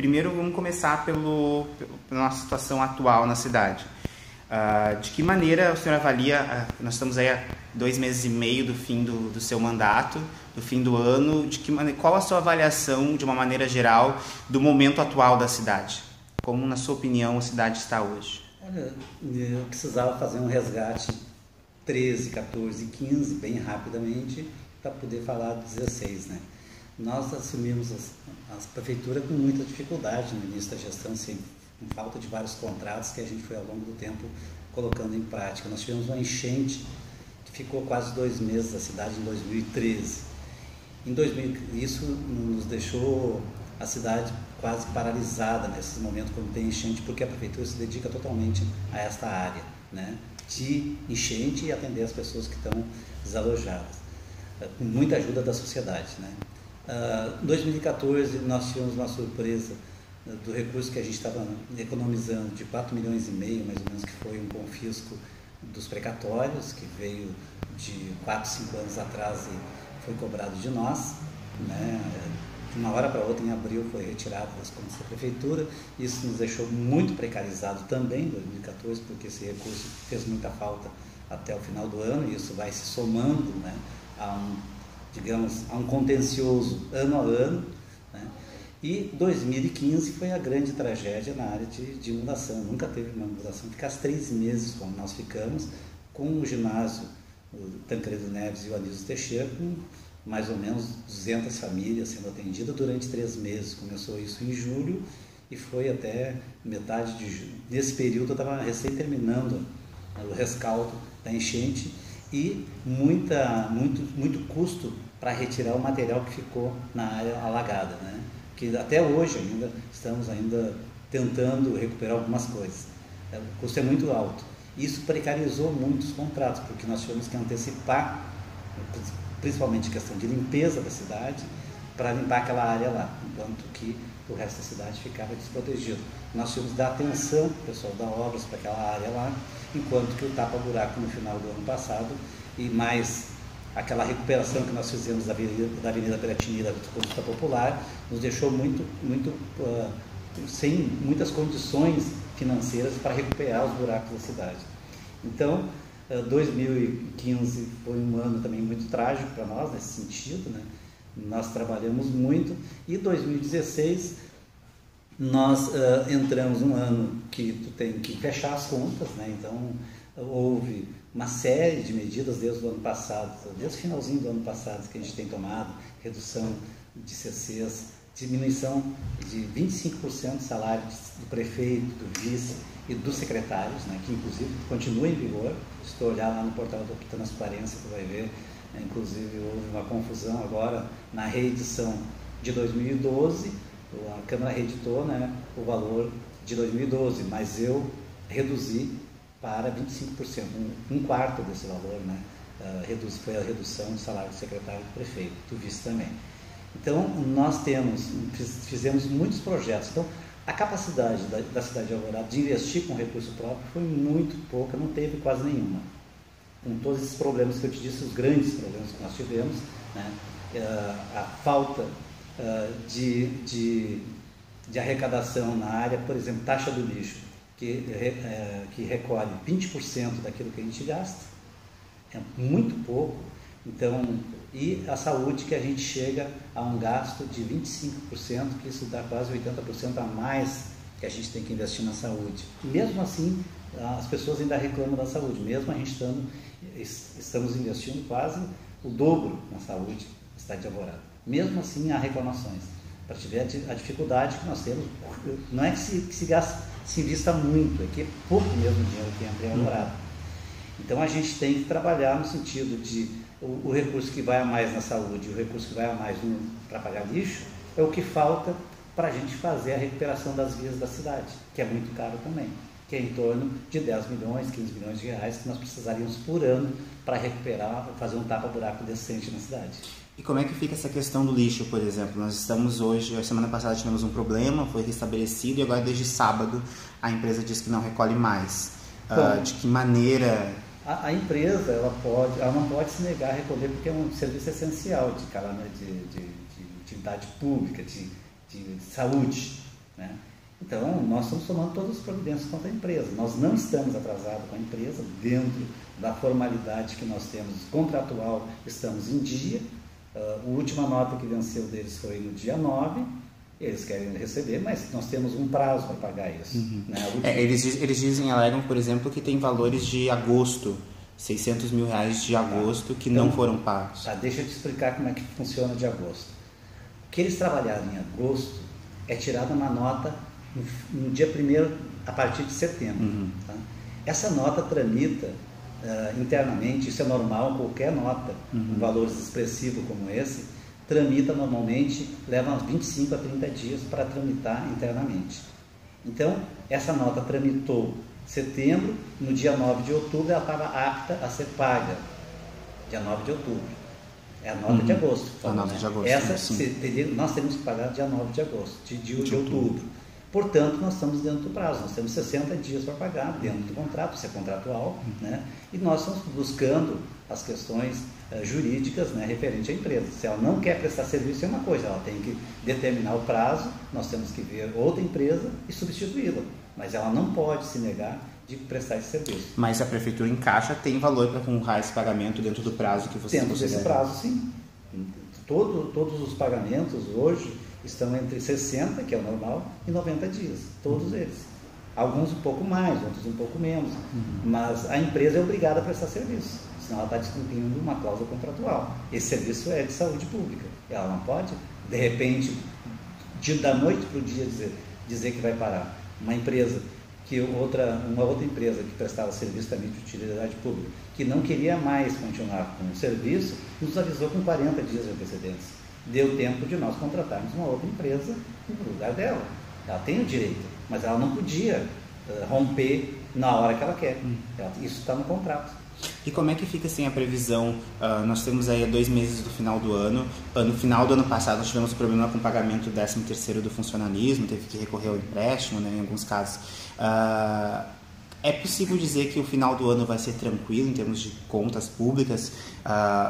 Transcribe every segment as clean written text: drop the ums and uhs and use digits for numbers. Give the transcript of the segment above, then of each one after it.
primeiro vamos começar pela nossa situação atual na cidade. De que maneira o senhor avalia, nós estamos aí há 2 meses e meio do fim do seu mandato, do fim do ano, qual a sua avaliação, de uma maneira geral, do momento atual da cidade? Como, na sua opinião, a cidade está hoje? Olha, eu precisava fazer um resgate 13, 14, 15, bem rapidamente, para poder falar do 16, né? Nós assumimos as prefeituras com muita dificuldade no início da gestão, sim, com falta de vários contratos que a gente foi ao longo do tempo colocando em prática. Nós tivemos uma enchente que ficou quase 2 meses da cidade em 2013. Isso nos deixou a cidade quase paralisada nesses momentos quando tem enchente, porque a prefeitura se dedica totalmente a esta área, né, de enchente e atender as pessoas que estão desalojadas, com muita ajuda da sociedade, né. Em 2014 nós tivemos uma surpresa do recurso que a gente estava economizando de 4,5 milhões, mais ou menos, que foi um confisco dos precatórios, que veio de 4, 5 anos atrás e foi cobrado de nós, né? De uma hora para outra, em abril, foi retirado das contas da prefeitura. Isso nos deixou muito precarizado também em 2014, porque esse recurso fez muita falta até o final do ano, e isso vai se somando, né, a um contencioso ano a ano, né? E 2015 foi a grande tragédia na área de inundação. Nunca teve uma inundação. Ficar 3 meses como nós ficamos, com o ginásio, o Tancredo Neves e o Anísio Teixeira, com mais ou menos 200 famílias sendo atendidas durante 3 meses. Começou isso em julho e foi até metade de julho. Nesse período eu estava recém terminando o rescaldo da enchente e muito custo para retirar o material que ficou na área alagada, né? Que até hoje estamos tentando recuperar algumas coisas. O custo é muito alto. Isso precarizou muitos contratos, porque nós tivemos que antecipar, principalmente a questão de limpeza da cidade, para limpar aquela área lá, enquanto que o resto da cidade ficava desprotegido. Nós tivemos que dar atenção para o pessoal da obras para aquela área lá, enquanto que o tapa-buraco no final do ano passado, e mais aquela recuperação que nós fizemos da Avenida Piratini da Conquista Popular, nos deixou sem muitas condições financeiras para recuperar os buracos da cidade. Então, 2015 foi um ano também muito trágico para nós nesse sentido, né? Nós trabalhamos muito, e 2016 nós entramos um ano que tu tem que fechar as contas, né? Então houve uma série de medidas desde o ano passado, desde o finalzinho do ano passado, que a gente tem tomado: redução de CCs, diminuição de 25% do salário do prefeito, do vice e dos secretários, né, que inclusive continua em vigor. Se tu olhar lá no portal da Transparência, tu vai ver, inclusive houve uma confusão agora na reedição de 2012, a Câmara reeditou, né, o valor de 2012, mas eu reduzi para 25%, um quarto desse valor, né, foi a redução do salário do secretário do prefeito, do vice também. Então, nós fizemos muitos projetos. Então, a capacidade da cidade de Alvorada de investir com recurso próprio foi muito pouca, não teve quase nenhuma. Com todos esses problemas que eu te disse, os grandes problemas que nós tivemos, né, a falta de arrecadação na área, por exemplo, taxa do lixo, que recolhe 20% daquilo que a gente gasta, é muito pouco. Então, e a saúde, que a gente chega a um gasto de 25%, que isso dá quase 80% a mais que a gente tem que investir na saúde. E mesmo assim, as pessoas ainda reclamam da saúde, mesmo a gente estamos investindo quase o dobro na saúde da cidade de Alvorada. Mesmo assim, há reclamações. Para te ver a dificuldade que nós temos, não é que se invista muito, é que é pouco mesmo dinheiro que entra em Alvorada. Então, a gente tem que trabalhar no sentido de o recurso que vai a mais na saúde, o recurso que vai a mais para pagar lixo, é o que falta para a gente fazer a recuperação das vias da cidade, que é muito caro também, que é em torno de 10 milhões, 15 milhões de reais que nós precisaríamos por ano para recuperar, fazer um tapa-buraco decente na cidade. E como é que fica essa questão do lixo, por exemplo? Nós estamos hoje, a semana passada tivemos um problema, foi restabelecido, e agora desde sábado a empresa diz que não recolhe mais. De que maneira... A empresa, ela não pode se negar a recolher, porque é um serviço essencial de utilidade pública, de saúde. né? Então, nós estamos tomando todas as providências contra a empresa. Nós não estamos atrasados com a empresa, dentro da formalidade que nós temos contratual, estamos em dia. A última nota que venceu deles foi no dia 9, eles querem receber, mas nós temos um prazo para pagar isso. Né? Eles dizem, alegam, por exemplo, que tem valores de agosto, 600 mil reais de agosto, que então, não foram pagos. Deixa eu te explicar como é que funciona de agosto. O que eles trabalharam em agosto é tirada uma nota no dia 1º, a partir de setembro. Tá? Essa nota tramita internamente, isso é normal, qualquer nota, com valores expressivos como esse, tramita normalmente, leva uns 25 a 30 dias para tramitar internamente. Então, essa nota tramitou setembro, no dia 9 de outubro ela estava apta a ser paga, dia 9 de outubro. É a nota de agosto. A nota de agosto. Essa nós temos que pagar dia 9 de agosto, de outubro. Portanto, nós estamos dentro do prazo, nós temos 60 dias para pagar dentro do contrato, isso é contratual, né? E nós estamos buscando as questões jurídicas, né, referente à empresa. Se ela não quer prestar serviço, é uma coisa, ela tem que determinar o prazo, nós temos que ver outra empresa e substituí-la, mas ela não pode se negar de prestar esse serviço. Mas a prefeitura em caixa tem valor para honrar esse pagamento dentro do prazo que vocês dentro desse prazo, sim. Todos os pagamentos hoje estão entre 60, que é o normal, e 90 dias, todos eles. Alguns um pouco mais, outros um pouco menos, mas a empresa é obrigada a prestar serviço, senão ela está descumprindo uma cláusula contratual. Esse serviço é de saúde pública, ela não pode, de repente, da noite para o dia dizer que vai parar. Uma empresa uma outra empresa que prestava serviço também de utilidade pública, que não queria mais continuar com o serviço, nos avisou com 40 dias de antecedência. Deu tempo de nós contratarmos uma outra empresa no lugar dela. Ela tem o direito, mas ela não podia romper na hora que ela quer. Isso está no contrato. E como é que fica assim a previsão? Nós temos aí 2 meses do final do ano. No final do ano passado nós tivemos problema com o pagamento do 13º do funcionalismo, teve que recorrer ao empréstimo, né, em alguns casos. É possível dizer que o final do ano vai ser tranquilo em termos de contas públicas?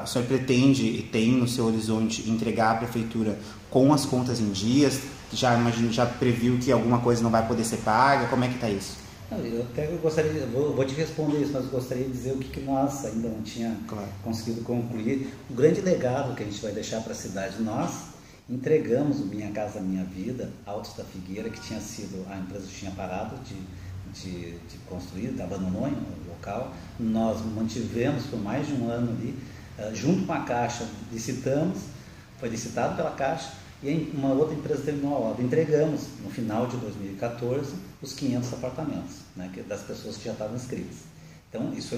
O senhor pretende e tem no seu horizonte entregar à prefeitura com as contas em dias? Já previu que alguma coisa não vai poder ser paga? Como é que está isso? Eu até gostaria, vou te responder isso, mas gostaria de dizer o que nós ainda não tinha conseguido concluir. O grande legado que a gente vai deixar para a cidade, nós entregamos o Minha Casa Minha Vida, Altos da Figueira, que tinha sido, a empresa tinha parado de construir, abandonou o local. Nós mantivemos por mais de um ano ali, junto com a Caixa, foi licitado pela Caixa, e uma outra empresa terminou a obra. Entregamos, no final de 2014, os 500 apartamentos, né, das pessoas que já estavam inscritas. Então, isso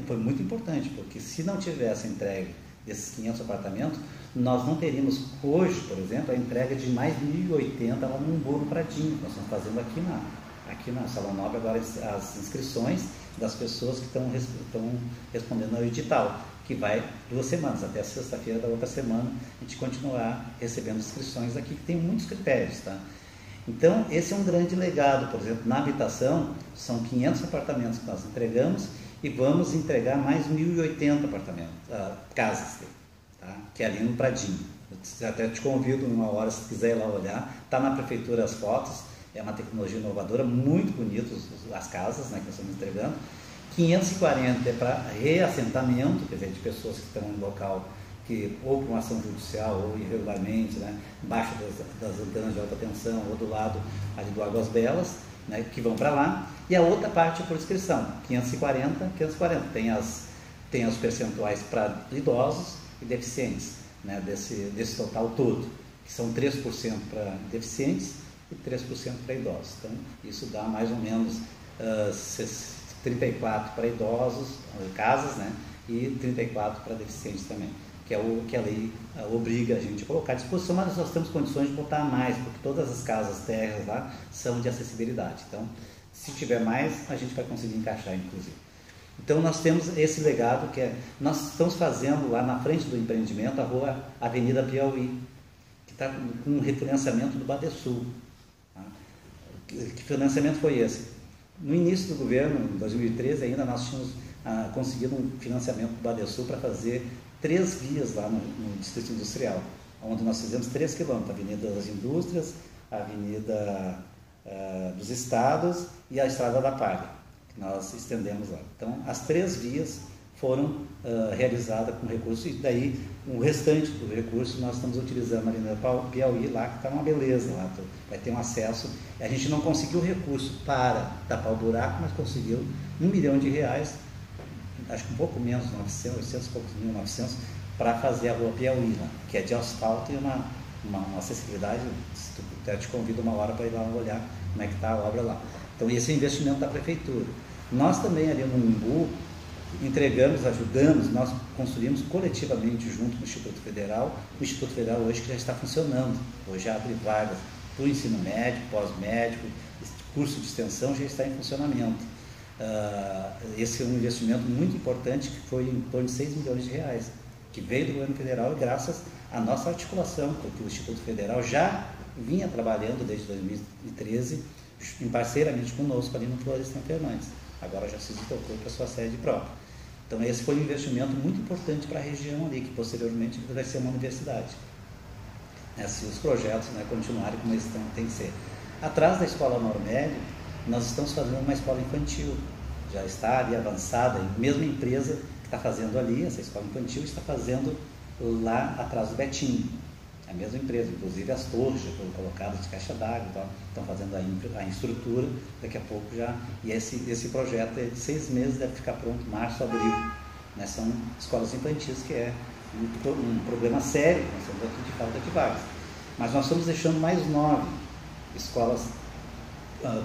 foi muito importante, porque se não tivesse a entrega desses 500 apartamentos, nós não teríamos hoje, por exemplo, a entrega de mais 1.080 lá no Burro Pradinho, que nós estamos fazendo aqui na Sala Nobre, agora as inscrições das pessoas que estão respondendo ao edital, que vai 2 semanas, até sexta-feira da outra semana, a gente continuar recebendo inscrições aqui, que tem muitos critérios, tá? Então, esse é um grande legado. Por exemplo, na habitação, são 500 apartamentos que nós entregamos e vamos entregar mais 1.080 apartamentos, casas, tá? Que é ali no Pradinho. Eu até te convido uma hora, se quiser ir lá olhar, está na prefeitura as fotos, é uma tecnologia inovadora, muito bonitas as casas, né, que nós estamos entregando. 540 é para reassentamento, quer dizer, de pessoas que estão em local que ou por uma ação judicial ou irregularmente, né, embaixo das antenas de alta tensão ou do lado ali do Águas Belas, né, que vão para lá. E a outra parte é por inscrição, 540. Tem os percentuais para idosos e deficientes, né, desse total todo, que são 3% para deficientes e 3% para idosos. Então, isso dá mais ou menos 34 para idosos, casas, né, e 34 para deficientes também, que é o que a lei obriga a gente a colocar à disposição, mas nós temos condições de botar mais, porque todas as casas térreas lá são de acessibilidade. Então, se tiver mais, a gente vai conseguir encaixar, inclusive. Então, nós temos esse legado nós estamos fazendo lá na frente do empreendimento a rua Avenida Piauí, que está com um refinanciamento do Badesul. Tá? Que financiamento foi esse? No início do governo, em 2013 ainda, nós tínhamos conseguido um financiamento do Badesul para fazer 3 vias lá no Distrito Industrial, onde nós fizemos 3 quilômetros, a Avenida das Indústrias, a Avenida dos Estados e a Estrada da Palha, que nós estendemos lá. Então, as 3 vias foram realizadas com recurso, e daí o restante do recurso nós estamos utilizando ali na Piauí, lá que está uma beleza, lá vai ter um acesso. A gente não conseguiu recurso para tapar o buraco, mas conseguiu R$1 milhão, acho que um pouco menos, 900, 800 e poucos mil, 900, para fazer a rua Piauí, lá, que é de asfalto e uma acessibilidade. Eu te convido uma hora para ir lá olhar como é que está a obra lá. Então, esse é o investimento da Prefeitura. Nós também ali no Umbu entregamos, ajudamos, nós construímos coletivamente junto com o Instituto Federal. O Instituto Federal hoje que já está funcionando, hoje abre vagas para o ensino médio, pós-médico, curso de extensão já está em funcionamento. Esse é um investimento muito importante que foi em torno de R$6 milhões, que veio do governo federal e graças à nossa articulação, porque o Instituto Federal já vinha trabalhando desde 2013, parceiramente conosco ali no Florestan Fernandes. Agora já se deslocou para sua sede própria. Então esse foi um investimento muito importante para a região ali, que posteriormente vai ser uma universidade. Se os projetos continuarem como eles têm que ser. Atrás da Escola Normédio, nós estamos fazendo uma escola infantil. Já está ali avançada, a mesma empresa que está fazendo ali, essa escola infantil, está fazendo lá atrás do Betinho. A mesma empresa, inclusive as torres já foram colocadas de caixa d'água, estão fazendo a estrutura, daqui a pouco já. E esse projeto é de 6 meses, deve ficar pronto março, abril. São escolas infantis, que é um problema sério, nós estamos aqui de falta de vagas. Mas nós estamos deixando mais 9 escolas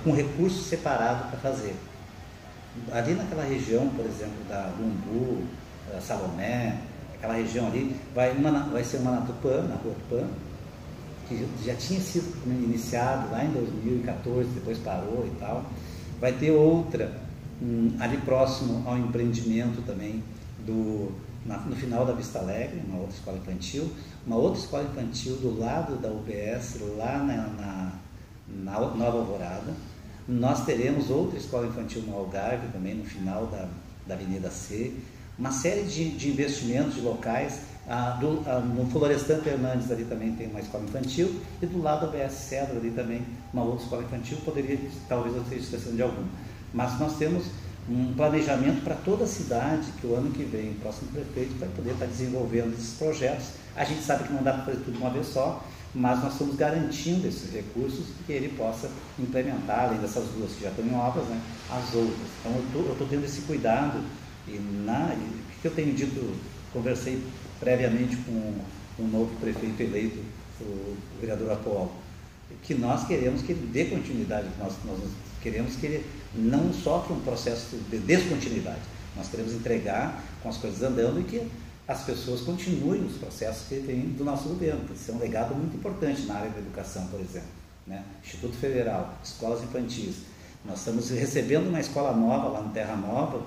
com recursos separados para fazer. Ali naquela região, por exemplo, da Umbu, Salomé, aquela região ali, vai ser uma na Tupã, na rua Tupã, que já tinha sido iniciado lá em 2014, depois parou e tal. Vai ter outra ali próximo ao empreendimento também, no final da Vista Alegre, uma outra escola infantil. Uma outra escola infantil do lado da UBS, lá na Nova Alvorada. Nós teremos outra escola infantil no Algarve também, no final da Avenida C. Uma série de investimentos de locais. No Florestan Fernandes ali também tem uma escola infantil, e do lado da UBS Cedro ali também uma outra escola infantil. Talvez eu esteja esquecendo de algum. Mas nós temos um planejamento para toda a cidade, que o ano que vem o próximo prefeito vai poder estar desenvolvendo esses projetos. A gente sabe que não dá para fazer tudo de uma vez só, mas nós estamos garantindo esses recursos que ele possa implementar, além dessas 2 que já estão em obras, as outras. Então eu estou tendo esse cuidado. E o que eu tenho dito, conversei previamente com o novo prefeito eleito, o vereador Apolo, que nós queremos que ele dê continuidade, nós queremos que ele não sofra um processo de descontinuidade. Nós queremos entregar com as coisas andando e que as pessoas continuem os processos que vêm do nosso governo, porque isso é um legado muito importante na área da educação, por exemplo. Instituto Federal, escolas infantis. Nós estamos recebendo uma escola nova lá no Terra Nova,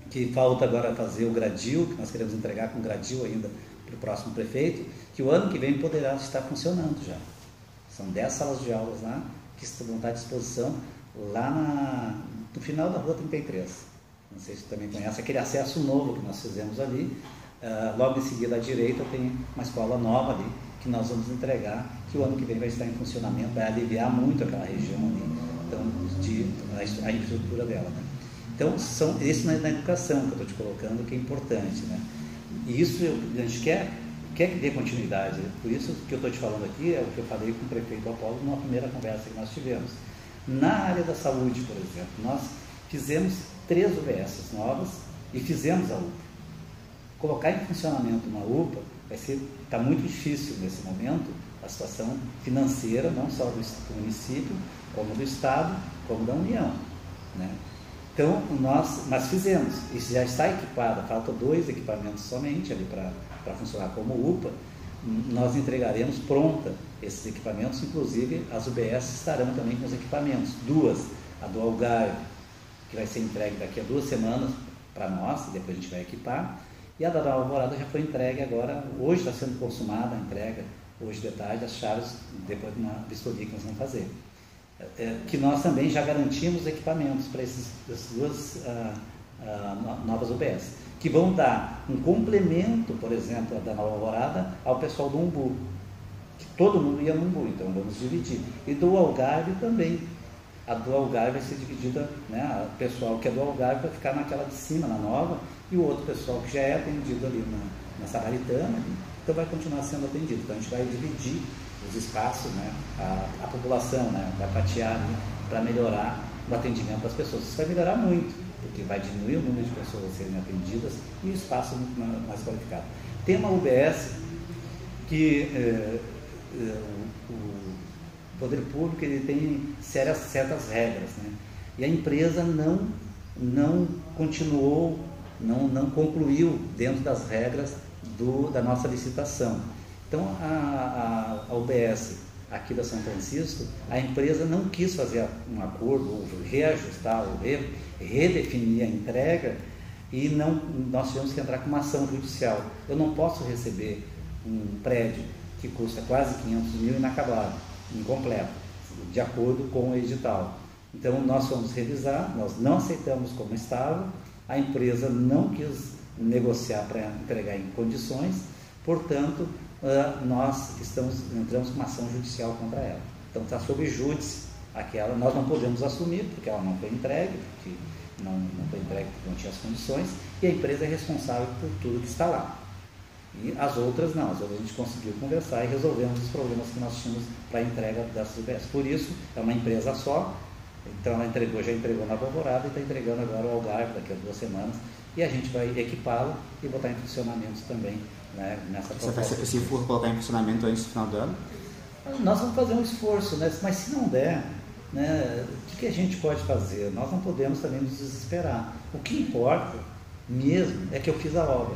que falta agora fazer o gradil, que nós queremos entregar com gradil ainda para o próximo prefeito, que o ano que vem poderá estar funcionando já. São 10 salas de aulas lá, que vão estar à disposição lá no final da Rua 33. Não sei se você também conhece, aquele acesso novo que nós fizemos ali. Logo em seguida à direita tem uma escola nova ali, que nós vamos entregar, que o ano que vem vai estar em funcionamento, vai aliviar muito aquela região ali, então, a infraestrutura dela. Então, isso na educação que eu estou te colocando, que é importante. E isso a gente quer que dê continuidade. Por isso que eu estou te falando aqui é o que eu falei com o prefeito Apolo numa primeira conversa que nós tivemos. Na área da saúde, por exemplo, nós fizemos 3 UBS novas e fizemos a UPA. Colocar em funcionamento uma UPA está muito difícil nesse momento, a situação financeira, não só do município, como do Estado, como da União. Então, nós fizemos, isso já está equipado, faltam 2 equipamentos somente ali para funcionar como UPA. Nós entregaremos pronta esses equipamentos, inclusive as UBS estarão também com os equipamentos. 2, a do Algarve, que vai ser entregue daqui a 2 semanas para nós, e depois a gente vai equipar, e a da Nova Alvorada já foi entregue agora, hoje está sendo consumada a entrega, hoje de tarde, as chaves, depois de uma vistoria que nós vamos fazer. Que nós também já garantimos equipamentos para essas 2 novas UBS, que vão dar um complemento, por exemplo, da Nova Alvorada ao pessoal do Umbu, que todo mundo ia no Umbu, então vamos dividir. E do Algarve também. A do Algarve vai ser dividida, né? O pessoal que é do Algarve vai ficar naquela de cima, na nova, e o outro pessoal que já é atendido ali na Samaritana, então vai continuar sendo atendido. Então a gente vai dividir os espaços, né? A população, né? Vai fatiar para melhorar o atendimento das pessoas. Isso vai melhorar muito, porque vai diminuir o número de pessoas a serem atendidas e o espaço muito mais qualificado. Tem uma UBS que o poder público ele tem certas regras, né? E a empresa não continuou, não concluiu dentro das regras da nossa licitação. Então a UBS aqui da São Francisco, a empresa não quis fazer um acordo, ou reajustar, ou redefinir a entrega, e nós tivemos que entrar com uma ação judicial. Eu não posso receber um prédio que custa quase 500 mil inacabado, incompleto, de acordo com o edital. Então nós fomos revisar, nós não aceitamos como estava, a empresa não quis negociar para entregar em condições, portanto nós entramos com uma ação judicial contra ela. Então está sob júdice aquela, nós não podemos assumir porque ela não foi entregue, porque não foi entregue porque não tinha as condições, e a empresa é responsável por tudo que está lá. E as outras não, as outras a gente conseguiu conversar e resolvemos os problemas que nós tínhamos para a entrega das UBS. Por isso, é uma empresa só, então ela já entregou na Alvorada e está entregando agora o Algarve daqui a 2 semanas, e a gente vai equipá-lo e botar em funcionamento também, né, nessa proposta. Se for colocar em funcionamento antes do final do ano? Nós vamos fazer um esforço, né? Mas se não der, né, o que a gente pode fazer? Nós não podemos também nos desesperar. O que importa mesmo é que eu fiz a obra.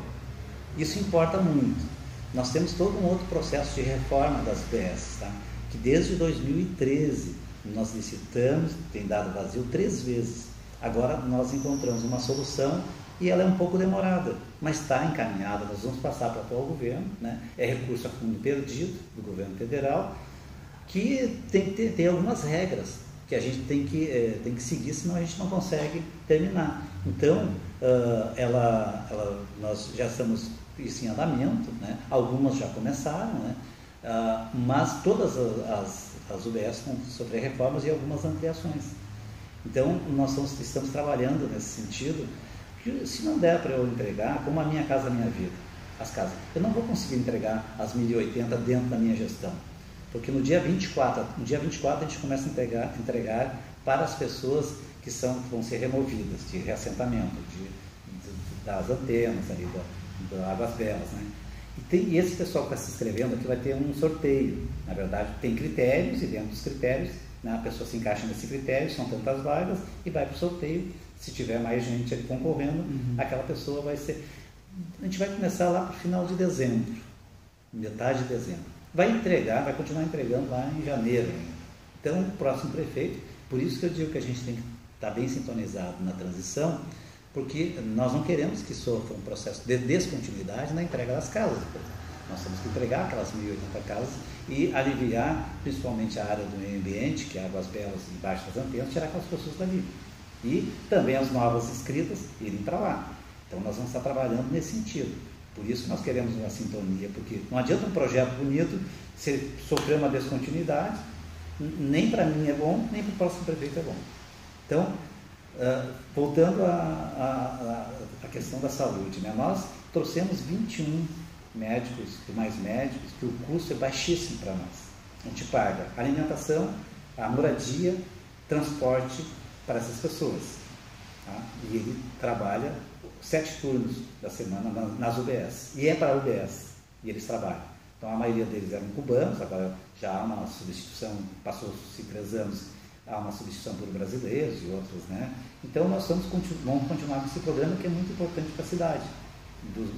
Isso importa muito. Nós temos todo um outro processo de reforma das UBS, tá? Que desde 2013 nós licitamos, tem dado vazio 3 vezes. Agora nós encontramos uma solução e ela é um pouco demorada, mas está encaminhada. Nós vamos passar para o atual governo, né? É recurso a fundo perdido do governo federal, que tem que ter algumas regras que a gente tem que seguir, senão a gente não consegue terminar. Então, nós já estamos isso em andamento, né? Algumas já começaram, né? Mas todas as UBS vão sofrer reformas e algumas ampliações. Então, nós estamos trabalhando nesse sentido. Se não der para eu entregar, como a Minha Casa Minha Vida, as casas, eu não vou conseguir entregar as 1080 dentro da minha gestão, porque no dia 24 a gente começa a entregar para as pessoas que vão ser removidas de reassentamento, das antenas ali, da Águas Belas, né? E esse pessoal que está se inscrevendo aqui vai ter um sorteio. Na verdade, tem critérios, e dentro dos critérios, né, a pessoa se encaixa nesse critério, são tantas vagas, e vai para o sorteio. Se tiver mais gente ali concorrendo, aquela pessoa vai ser... A gente vai começar lá para o final de dezembro, metade de dezembro. Vai continuar entregando lá em janeiro. Então, o próximo prefeito, por isso que eu digo que a gente tem que estar bem sintonizado na transição, porque nós não queremos que sofra um processo de descontinuidade na entrega das casas. Nós temos que entregar aquelas 1080 casas e aliviar, principalmente a área do meio ambiente, que é Águas Belas e Baixo das Antenas, tirar aquelas pessoas dali. E também as novas inscritas irem para lá. Então nós vamos estar trabalhando nesse sentido. Por isso nós queremos uma sintonia, porque não adianta um projeto bonito se sofrer uma descontinuidade, nem para mim é bom, nem para o próximo prefeito é bom. Então, voltando à questão da saúde, né? Nós trouxemos 21 médicos e mais médicos, que o custo é baixíssimo para nós. A gente paga a alimentação, a moradia, transporte para essas pessoas. Tá? E ele trabalha 7 turnos da semana nas UBS. E é para a UBS. E eles trabalham. Então a maioria deles eram cubanos, agora já há uma substituição, passou-se 3 anos, há uma substituição por brasileiros e outros, né? Então nós vamos continuar com esse programa que é muito importante para a cidade,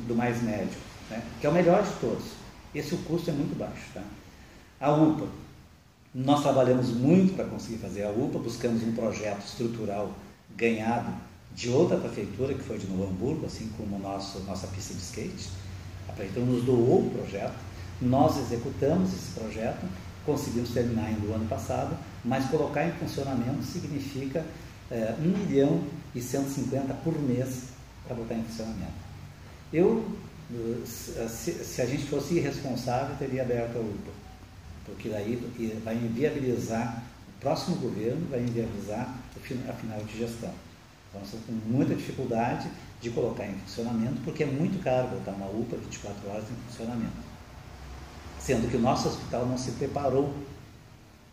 do mais médico, né? Que é o melhor de todos. Esse o custo é muito baixo. Tá? A UPA. Nós trabalhamos muito para conseguir fazer a UPA, buscamos um projeto estrutural ganhado de outra prefeitura, que foi de Novo Hamburgo, assim como nossa pista de skate. A prefeitura nos doou o projeto, nós executamos esse projeto, conseguimos terminar ainda o ano passado, mas colocar em funcionamento significa 1.150.000 por mês para botar em funcionamento. Se a gente fosse irresponsável, teria aberto a UPA. porque daí vai inviabilizar, o próximo governo vai inviabilizar a final de gestão. Então, nós estamos com muita dificuldade de colocar em funcionamento, porque é muito caro botar uma UPA 24 horas em funcionamento. Sendo que o nosso hospital não se preparou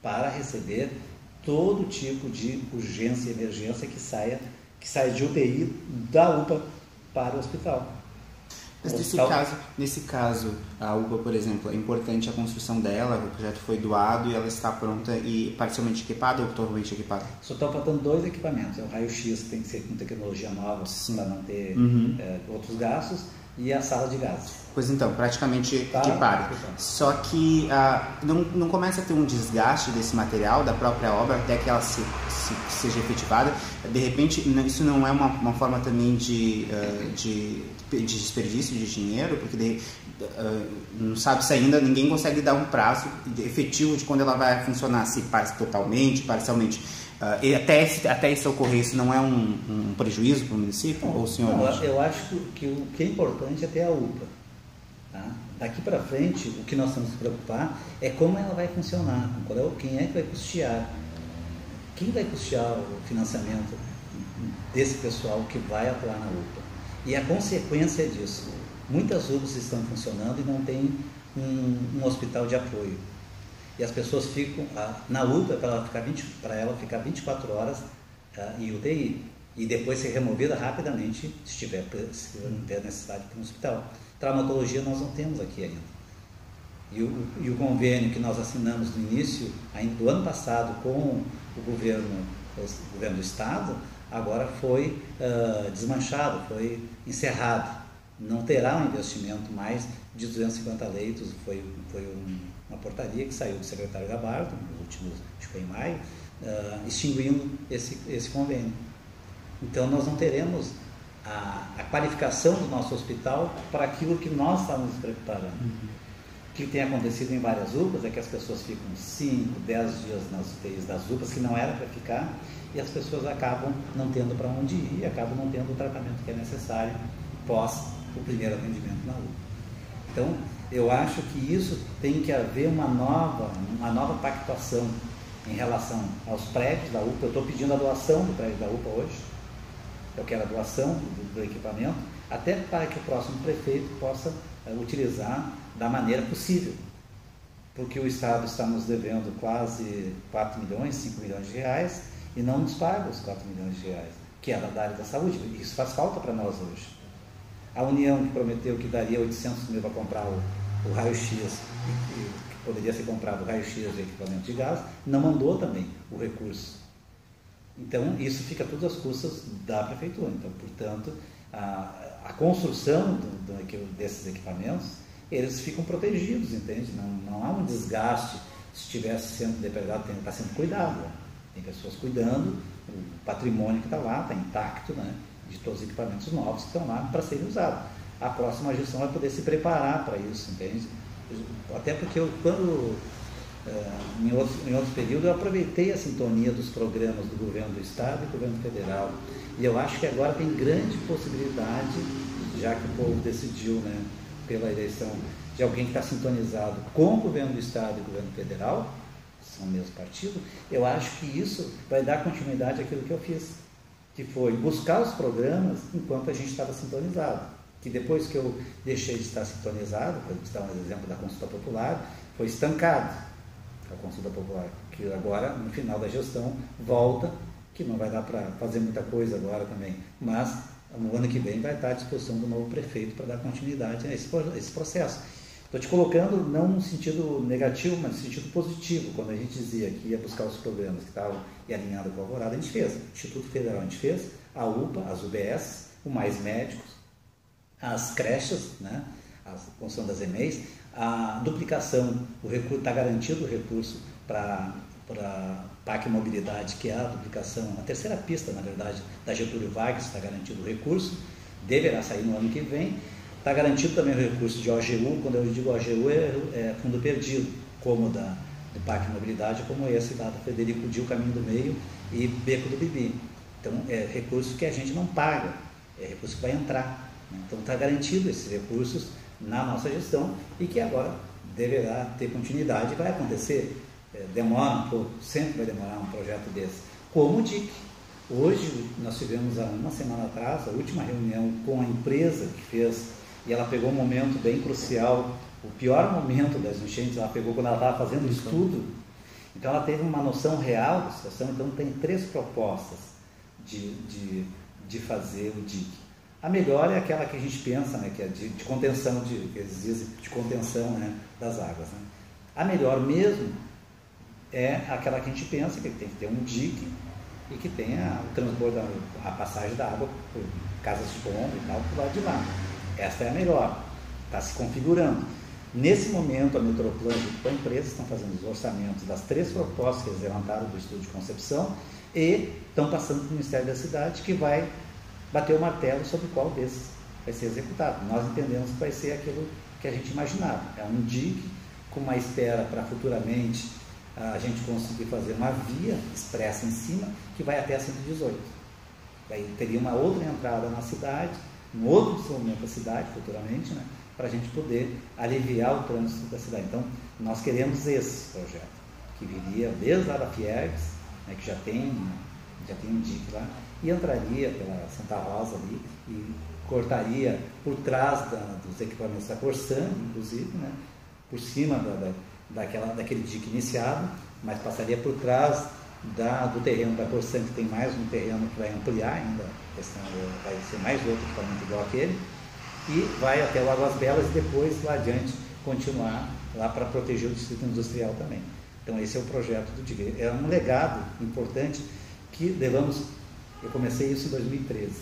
para receber todo tipo de urgência e emergência que saia de UTI da UPA para o hospital. Mas nesse caso, a UPA, por exemplo, é importante a construção dela, o projeto foi doado e ela está pronta e parcialmente equipada ou totalmente equipada? Só estão faltando 2 equipamentos, é o raio-x, que tem que ser com tecnologia nova para não ter outros gastos, e a sala de gases. Pois então, praticamente equipada. Só que não começa a ter um desgaste desse material, da própria obra, até que ela seja efetivada. De repente, isso não é uma forma também de desperdício de dinheiro, porque não sabe se ainda ninguém consegue dar um prazo efetivo de quando ela vai funcionar, se totalmente, parcialmente. E até isso ocorrer, isso não é um prejuízo para o município? Ou o senhor eu acho que o que é importante é ter a UPA. Tá? Daqui para frente, o que nós temos que preocupar é como ela vai funcionar, quem é que vai custear, quem vai custear o financiamento desse pessoal que vai atuar na UPA. E a consequência disso, muitas UPAs estão funcionando e não tem um hospital de apoio. E as pessoas ficam na UPA para ela ficar 24 horas em UTI e depois ser removida rapidamente se tiver necessidade para um hospital. Traumatologia nós não temos aqui ainda. E o convênio que nós assinamos no início, ainda do ano passado, com o governo do Estado, agora foi desmanchado, foi encerrado. Não terá um investimento mais de 250 leitos, foi uma portaria que saiu do secretário Gabardo, nos últimos, acho que foi em maio, extinguindo esse convênio. Então nós não teremos a qualificação do nosso hospital para aquilo que nós estamos nos preparando. O que tem acontecido em várias UPAs é que as pessoas ficam 5, 10 dias nas UTIs das UPAs, que não era para ficar, e as pessoas acabam não tendo para onde ir, acabam não tendo o tratamento que é necessário pós o primeiro atendimento na UPA. Então, eu acho que isso tem que haver uma nova pactuação em relação aos prédios da UPA. Eu estou pedindo a doação do prédio da UPA hoje. Eu quero a doação do equipamento, até para que o próximo prefeito possa utilizar da maneira possível. Porque o Estado está nos devendo quase 4 milhões, 5 milhões de reais e não nos paga os 4 milhões de reais, que é da área da saúde. Isso faz falta para nós hoje. A União, que prometeu que daria 800 mil para comprar o raio-x, que poderia ser comprado o raio-x de equipamento de gás, não mandou também o recurso. Então, isso fica tudo às custas da prefeitura. Então, portanto, a construção desses equipamentos, eles ficam protegidos, entende? Não há um desgaste se estivesse sendo depredado, está sendo cuidado. Né? Tem pessoas cuidando, o patrimônio que está lá está intacto, né? De todos os equipamentos novos que estão lá para serem usados. A próxima gestão vai poder se preparar para isso, entende? Até porque em outros períodos, eu aproveitei a sintonia dos programas do governo do Estado e do governo federal. E eu acho que agora tem grande possibilidade, já que o povo decidiu, né, pela eleição, de alguém que está sintonizado com o governo do Estado e o governo federal, são o mesmo partido, eu acho que isso vai dar continuidade àquilo que eu fiz, que foi buscar os programas enquanto a gente estava sintonizado. Que depois que eu deixei de estar sintonizado, para citar um exemplo da consulta popular, foi estancado a consulta popular, que agora, no final da gestão, volta, que não vai dar para fazer muita coisa agora também, mas no ano que vem vai estar à disposição do novo prefeito para dar continuidade a esse processo. Estou te colocando não no sentido negativo, mas no sentido positivo. Quando a gente dizia que ia buscar os programas que estavam alinhados com a Alvorada, a gente fez. O Instituto Federal a gente fez, a UPA, as UBS, o Mais Médicos, as creches, né, a construção das EMEIs, a duplicação, está garantido o recurso para PAC Mobilidade, que é a duplicação, a terceira pista, na verdade, da Getúlio Vargas, está garantido o recurso, deverá sair no ano que vem. Está garantido também o recurso de OGU, quando eu digo OGU é fundo perdido, como do PAC Mobilidade, como esse da Frederico Dil, Caminho do Meio e Beco do Bibi. Então, é recurso que a gente não paga, é recurso que vai entrar. Né? Então, está garantido esses recursos na nossa gestão e que agora deverá ter continuidade e vai acontecer. Demora um pouco, sempre vai demorar um projeto desse. Como o DIC. Hoje nós tivemos há uma semana atrás a última reunião com a empresa que fez, e ela pegou um momento bem crucial, o pior momento das enchentes, ela pegou quando ela estava fazendo o estudo. Então ela teve uma noção real da situação. Então tem 3 propostas de fazer o DIC. A melhor é aquela que a gente pensa, né, que é de contenção, que eles dizem, de contenção, né, das águas. Né? A melhor mesmo é aquela que a gente pensa, que tem que ter um DIC e que tenha o transbordo, a passagem da água por casas de bomba e tal, por lado de lá. Esta é a melhor, está se configurando. Nesse momento, a Metroplan e com a empresa estão fazendo os orçamentos das 3 propostas que eles levantaram do estudo de concepção e estão passando para o Ministério da Cidade, que vai bater o martelo sobre qual desses vai ser executado. Nós entendemos que vai ser aquilo que a gente imaginava. É um DIC com uma espera para futuramente a gente conseguir fazer uma via expressa em cima que vai até a 118. Aí teria uma outra entrada na cidade, um outro desenvolvimento da cidade futuramente, né, para a gente poder aliviar o trânsito da cidade. Então, nós queremos esse projeto, que viria desde lá da Fiergs, né, que já tem um DIC lá, e entraria pela Santa Rosa ali e cortaria por trás dos equipamentos da Corsan, inclusive, né, por cima daquele DIC iniciado, mas passaria por trás do terreno da Corsan, que tem mais um terreno que vai ampliar ainda, vai ser mais outro equipamento igual aquele, e vai até o Águas Belas e depois lá adiante continuar lá para proteger o distrito industrial também. Então esse é o projeto do DIC. É um legado importante que levamos, eu comecei isso em 2013.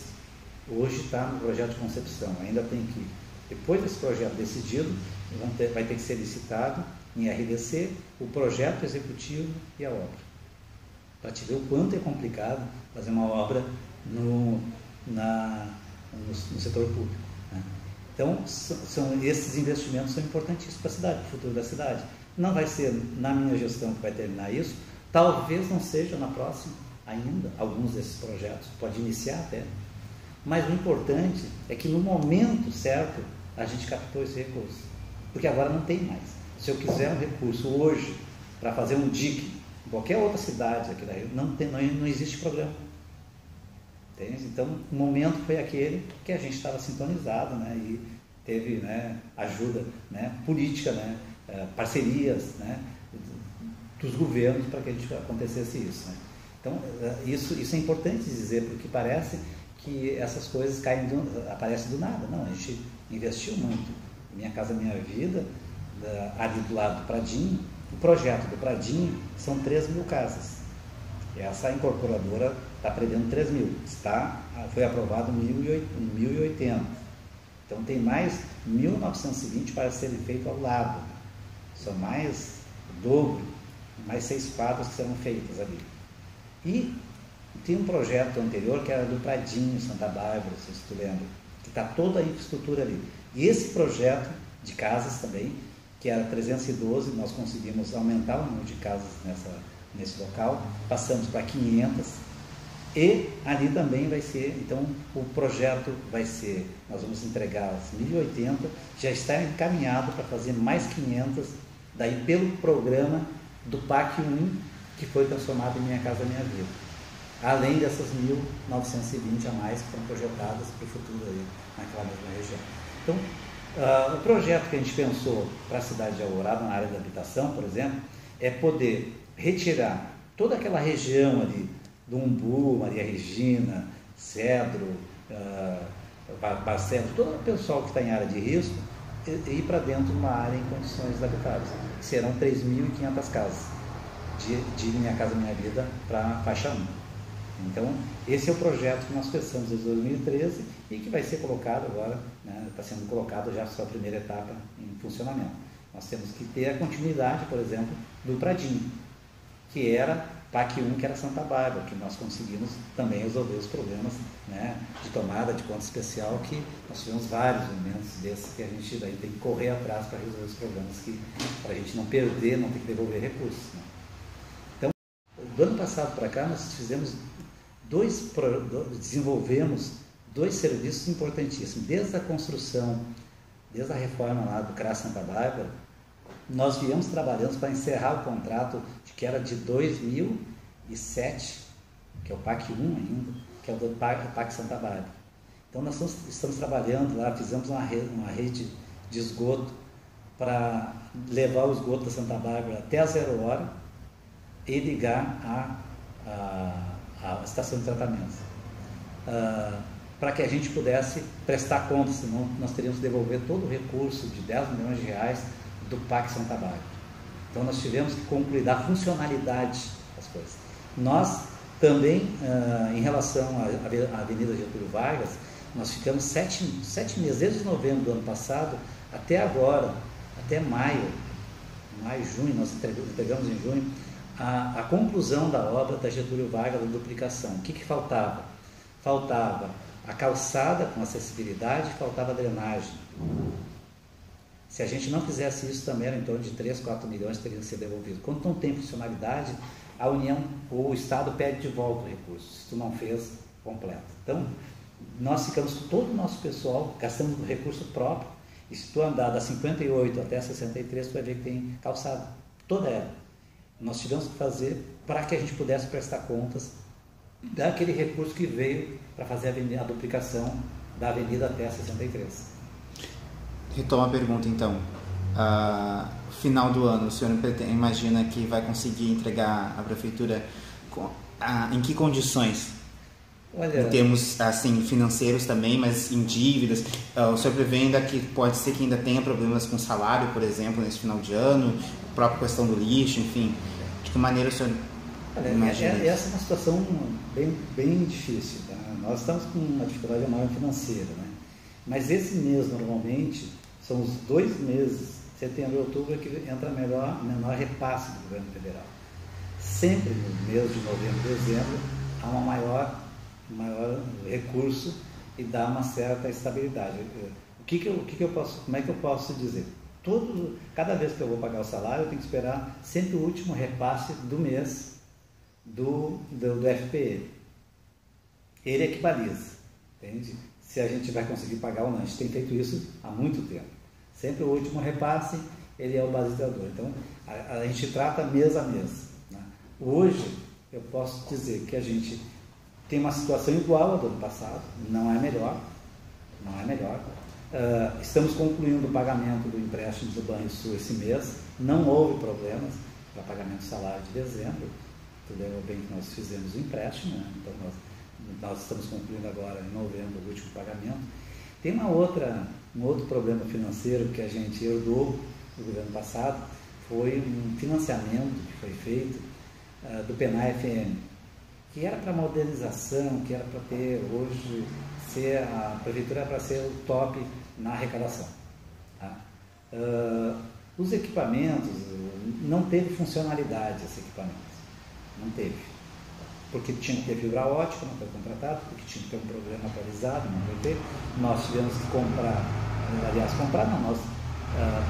Hoje está no projeto de concepção, ainda tem que, depois desse projeto decidido, vai ter que ser licitado em RDC o projeto executivo e a obra. Para te ver o quanto é complicado fazer uma obra no setor público. Né? Então, esses investimentos são importantíssimos para a cidade, para o futuro da cidade. Não vai ser na minha gestão que vai terminar isso, talvez não seja na próxima ainda, alguns desses projetos, pode iniciar até. Mas o importante é que no momento certo a gente captou esse recurso, porque agora não tem mais. Se eu quiser um recurso hoje para fazer um DIC em qualquer outra cidade aqui da Rio, não existe programa. Entende? Então, o momento foi aquele que a gente estava sintonizado, né, e teve, né, ajuda, né, política, né, parcerias, né, dos governos para que a gente acontecesse isso. Né? Então, isso é importante dizer, porque parece que essas coisas aparecem do nada. Não, a gente investiu muito. Minha Casa Minha Vida, ali do lado do Pradinho, o projeto do Pradinho são 3.000 casas. Essa incorporadora está prevendo 3.000. Foi aprovado 1.080. Então tem mais 1.920 para serem feitos ao lado. São mais o dobro, mais 6 quadras que serão feitas ali. E tem um projeto anterior que era do Pradinho, Santa Bárbara, não sei se tu lembra, que está toda a infraestrutura ali. E esse projeto de casas também, que era 312, nós conseguimos aumentar o número de casas nesse local, passamos para 500, e ali também vai ser, então o projeto vai ser, nós vamos entregar as 1.080, já está encaminhado para fazer mais 500, daí pelo programa do PAC 1, que foi transformado em Minha Casa Minha Vida. Além dessas 1.920 a mais que foram projetadas para o futuro aí, naquela mesma região. Então, o projeto que a gente pensou para a cidade de Alvorada, na área da habitação, por exemplo, é poder retirar toda aquela região ali, do Umbu, Maria Regina, Cedro, Barcelos, todo o pessoal que está em área de risco, e ir para dentro de uma área em condições habitáveis. Serão 3.500 casas de Minha Casa Minha Vida para a faixa 1. Então, esse é o projeto que nós pensamos desde 2013 e que vai ser colocado agora, né, está sendo colocado já a sua primeira etapa em funcionamento. Nós temos que ter a continuidade, por exemplo, do Pradinho, que era PAC 1, que era Santa Bárbara, que nós conseguimos também resolver os problemas, né, de tomada de conta especial, que nós tivemos vários momentos desses que a gente daí tem que correr atrás para resolver os problemas, para a gente não perder, não ter que devolver recursos. Né? Então, do ano passado para cá, nós desenvolvemos 2 serviços importantíssimos, desde a construção, desde a reforma lá do CRAS Santa Bárbara, Nós viemos trabalhando para encerrar o contrato que era de 2007, que é o PAC 1 ainda, que é o do PAC Santa Bárbara. Então nós estamos trabalhando lá, fizemos uma rede de esgoto para levar o esgoto da Santa Bárbara até a 0 hora e ligar a estação de tratamento. Para que a gente pudesse prestar conta, senão nós teríamos que devolver todo o recurso de 10 milhões de reais do PAC Santa Bárbara. Então nós tivemos que concluir da funcionalidade das coisas. Nós também, em relação à Avenida Getúlio Vargas, nós ficamos 7 meses, desde novembro do ano passado até agora, até maio, junho, nós entregamos em junho, a conclusão da obra da Getúlio Vargas, da duplicação. O que faltava? Faltava a calçada com acessibilidade, faltava a drenagem. Se a gente não fizesse isso, também era em torno de 3, 4 milhões que teriam que ser devolvidos. Quando não tem funcionalidade, a União ou o Estado pede de volta o recurso, se tu não fez completo. Então, nós ficamos com todo o nosso pessoal, gastando recurso próprio, e se tu andar da 58 até 63, tu vai ver que tem calçada, toda ela. Nós tivemos que fazer para que a gente pudesse prestar contas daquele recurso que veio para fazer a duplicação da avenida até a 63. Retomo a pergunta, então. Final do ano, o senhor imagina que vai conseguir entregar à prefeitura em que condições? Olha, em termos assim, financeiros também, mas em dívidas. O senhor prevê ainda que pode ser que ainda tenha problemas com salário, por exemplo, nesse final de ano, a própria questão do lixo, enfim. De que maneira o senhor imagina? Essa é uma situação bem difícil. Tá? Nós estamos com uma dificuldade maior financeira, né? Mas esse mês, normalmente, são os 2 meses, setembro e outubro, que entra menor repasse do governo federal. Sempre no mês de novembro e dezembro há uma maior recurso e dá uma certa estabilidade. Como é que eu posso dizer? Cada vez que eu vou pagar o salário, eu tenho que esperar sempre o último repasse do mês do FPE. Ele é que baliza, entende? Se a gente vai conseguir pagar ou não. A gente tem feito isso há muito tempo. Sempre o último repasse, ele é o balizador. Então, a gente trata mês a mês. Né? Hoje, eu posso dizer que a gente tem uma situação igual à do ano passado, não é melhor. Estamos concluindo o pagamento do empréstimo do Banrisul esse mês, não houve problemas para pagamento do salário de dezembro. Tu lembra bem que nós fizemos o empréstimo, né? Então nós estamos concluindo agora em novembro o último pagamento. Tem um outro problema financeiro que a gente herdou do governo passado, foi um financiamento que foi feito do PENAI-FM, que era para modernização, que era para ter hoje, a prefeitura era para ser o top na arrecadação. Tá? Os equipamentos, não teve funcionalidade esses equipamentos, não teve. Porque tinha que ter fibra ótica, não foi contratado, porque tinha que ter um programa atualizado, não foi feito. Nós tivemos que nós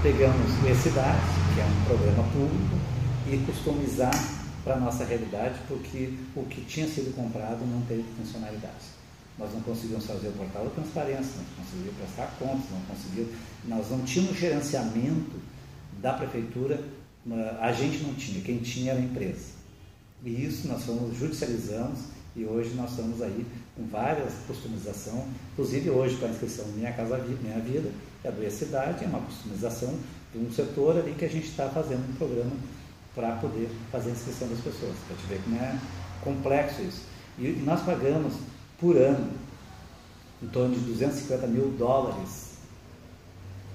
pegamos o E-Cidade, que é um programa público, e customizar para a nossa realidade, porque o que tinha sido comprado não teve funcionalidade. Nós não conseguimos fazer o portal da transparência, não conseguimos prestar contas, nós não tínhamos gerenciamento da prefeitura, a gente não tinha, quem tinha era a empresa. E isso nós judicializamos e hoje nós estamos aí com várias customizações, inclusive hoje para a inscrição do Minha Casa Minha Vida, que é a do E-Cidade, é uma customização de um setor ali que a gente está fazendo um programa para poder fazer a inscrição das pessoas, para te ver como é complexo isso. E nós pagamos por ano em torno de $250 mil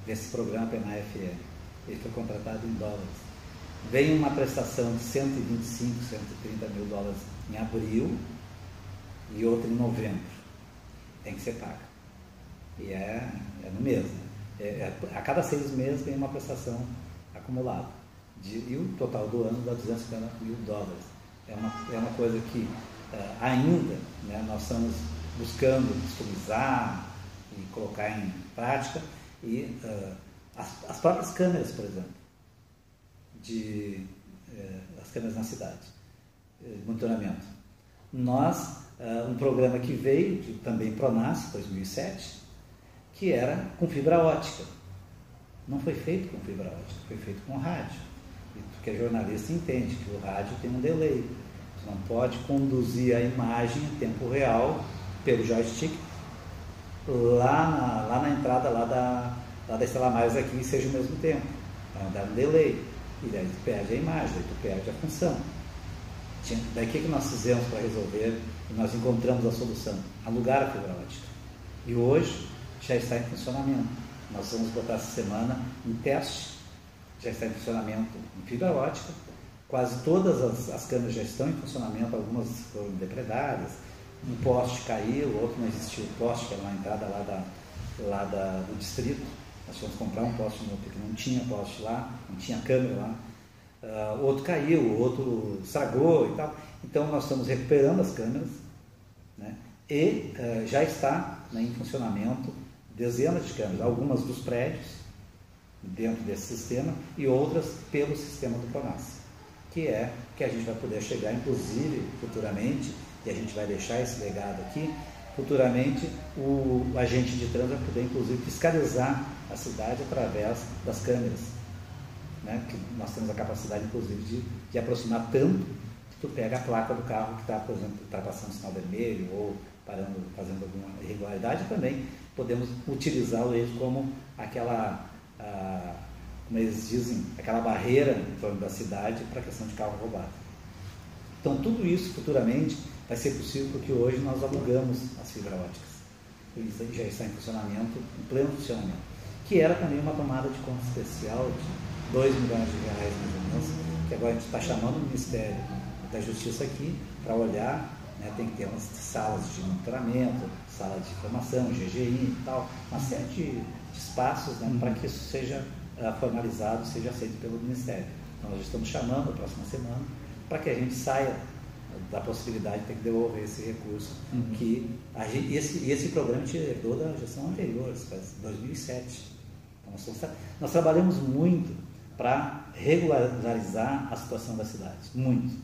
desse programa PENAI-FM. Ele foi contratado em dólares. Veio uma prestação de 125, 130 mil dólares em abril e outra em novembro. Tem que ser paga. E é no mês. Né? A cada 6 meses tem uma prestação acumulada. E o total do ano dá $250 mil. É uma coisa que ainda, né, nós estamos buscando customizar e colocar em prática. E as próprias câmeras, por exemplo, as câmeras na cidade, monitoramento. Um programa que veio também PRONAS, 2007, que era com fibra ótica. não foi feito com fibra ótica, foi feito com rádio. E tu que é jornalista entende que o rádio tem um delay. Tu não pode conduzir a imagem em tempo real pelo joystick lá na entrada lá da Estela Maris aqui, seja ao mesmo tempo. Vai dar um delay. E daí tu perde a imagem, daí tu perde a função. Daí o que nós fizemos para resolver? E nós encontramos a solução: alugar a fibra ótica. E hoje já está em funcionamento. Nós vamos botar essa semana em teste, já está em funcionamento em fibra ótica. Quase todas as câmeras já estão em funcionamento, algumas foram depredadas. Um poste caiu, o outro não existiu poste, que era na entrada do distrito. Nós fomos comprar um poste novo, porque não tinha poste lá, não tinha câmera lá. Outro caiu, o outro estragou e tal. Então nós estamos recuperando as câmeras, né? E já está, né, em funcionamento dezenas de câmeras, algumas dos prédios dentro desse sistema e outras pelo sistema do CONAS, que é que a gente vai poder chegar, inclusive futuramente, e a gente vai deixar esse legado aqui, futuramente o agente de trânsito vai poder inclusive fiscalizar a cidade através das câmeras, né? Que nós temos a capacidade inclusive de aproximar tanto que tu pega a placa do carro que está, por exemplo, ultrapassando o sinal vermelho ou parando, fazendo alguma irregularidade. Também podemos utilizá-lo como aquela, como eles dizem, aquela barreira em torno da cidade para a questão de carro roubado. Então tudo isso futuramente vai ser possível porque hoje nós alugamos as fibras óticas. Isso já está em funcionamento, em pleno funcionamento. Que era também uma tomada de conta especial de 2 milhões de reais mais ou menos, que agora a gente está chamando o Ministério da Justiça aqui para olhar, né? Tem que ter umas salas de monitoramento, sala de informação, GGI e tal, uma série de espaços, né, para que isso seja formalizado, seja aceito pelo Ministério. Então nós estamos chamando a próxima semana para que a gente saia da possibilidade de ter que devolver esse recurso, que esse programa te herdou da gestão anterior, 2007. Então, nós trabalhamos muito para regularizar a situação da cidade, muito.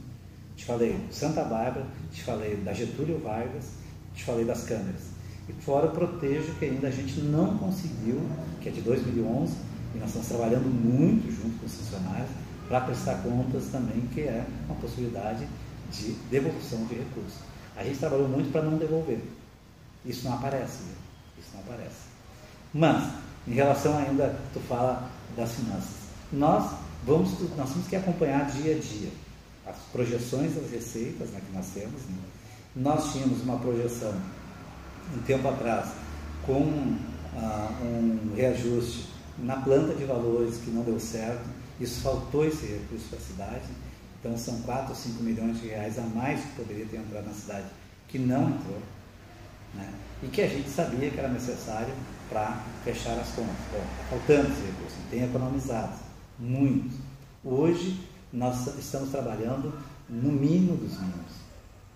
Te falei de Santa Bárbara, te falei da Getúlio Vargas, te falei das câmeras. E fora o Protejo, que ainda a gente não conseguiu, que é de 2011, e nós estamos trabalhando muito junto com os funcionários para prestar contas também, que é uma possibilidade de devolução de recursos. A gente trabalhou muito para não devolver. Isso não aparece, viu? Isso não aparece. Mas, em relação ainda, tu fala das finanças. Nós temos que acompanhar dia a dia as projeções das receitas, né, que nós temos. Né? Nós tínhamos uma projeção, um tempo atrás, com um reajuste na planta de valores que não deu certo. Isso faltou esse recurso para a cidade. Então são 4 ou 5 milhões de reais a mais que poderia ter entrado na cidade, que não entrou, né? E que a gente sabia que era necessário para fechar as contas. Bom, está faltando esse recurso, tem economizado muito. Hoje nós estamos trabalhando no mínimo dos mínimos,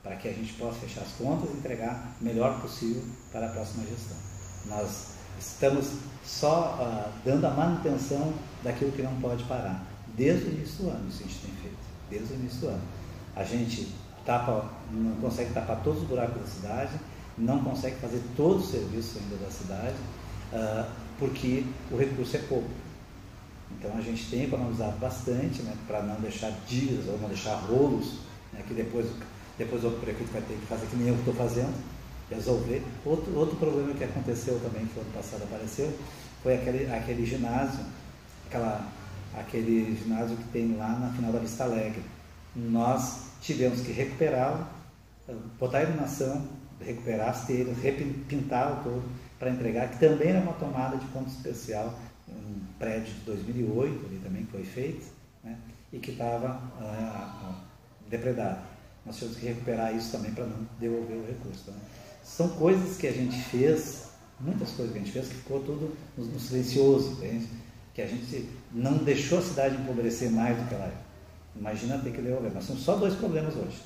para que a gente possa fechar as contas e entregar o melhor possível para a próxima gestão. Nós estamos só dando a manutenção daquilo que não pode parar, desde o início do ano. Isso a gente tem feito, desde o início do ano. A gente não consegue tapar todos os buracos da cidade, não consegue fazer todo o serviço ainda da cidade, porque o recurso é pouco. Então a gente tem economizado bastante, né, para não deixar dívidas ou não deixar rolos, né, que depois o prefeito vai ter que fazer, que nem eu estou fazendo, resolver. Outro problema que aconteceu também, que no ano passado apareceu, foi aquele ginásio, aquele ginásio que tem lá na final da Vista Alegre. Nós tivemos que recuperá-lo, botar a iluminação, recuperar as telhas, repintá-lo todo para entregar, que também era uma tomada de conta especial, um prédio de 2008 ali também que foi feito, né, e que estava depredado. Nós tivemos que recuperar isso também para não devolver o recurso. Né? São coisas que a gente fez, muitas coisas que a gente fez, que ficou tudo no silencioso, entende? Que a gente não deixou a cidade empobrecer mais do que ela é. Imagina ter que devolver. Nós temos só 2 problemas hoje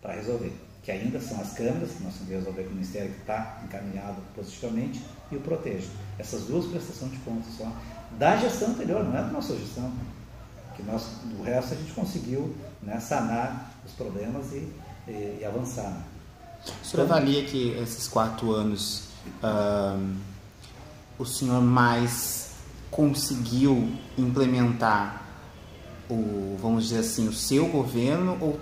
para resolver, que ainda são as câmeras, que nós temos que resolver com o Ministério, que está encaminhado positivamente, e o Protejo. Essas 2 prestações de contas só da gestão anterior, não é da nossa gestão. Que o resto a gente conseguiu, né, sanar os problemas e avançar. Né? O senhor avalia que esses 4 anos o senhor mais conseguiu implementar vamos dizer assim, o seu governo, ou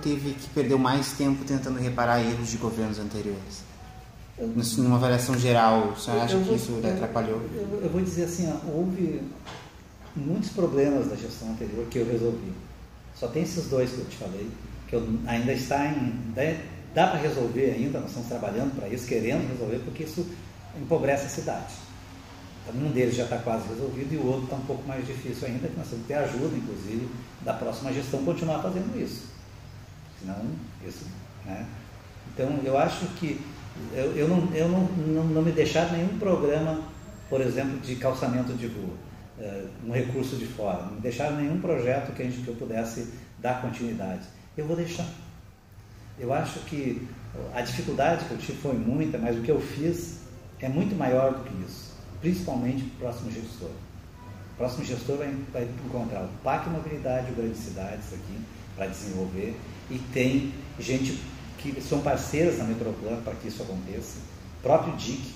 perdeu mais tempo tentando reparar erros de governos anteriores? Numa avaliação geral, você acha que isso atrapalhou? Eu vou dizer assim, houve muitos problemas da gestão anterior que eu resolvi. Só tem esses dois que eu te falei, que ainda está dá para resolver ainda, nós estamos trabalhando para isso, querendo resolver, porque isso empobrece a cidade. Então, um deles já está quase resolvido e o outro está um pouco mais difícil ainda, que nós temos que ter ajuda, inclusive, da próxima gestão continuar fazendo isso. Senão, isso, né? Então, eu acho que eu não me deixar nenhum programa, por exemplo, de calçamento de rua, um recurso de fora, não me deixar nenhum projeto que eu pudesse dar continuidade. Eu vou deixar. Eu acho que a dificuldade que eu tive foi muita, mas o que eu fiz é muito maior do que isso, principalmente para o próximo gestor. O próximo gestor vai encontrar o PAC Mobilidade, o Grandes Cidades aqui, para desenvolver, e tem gente que são parceiras na Metroplan para que isso aconteça, o próprio DIC,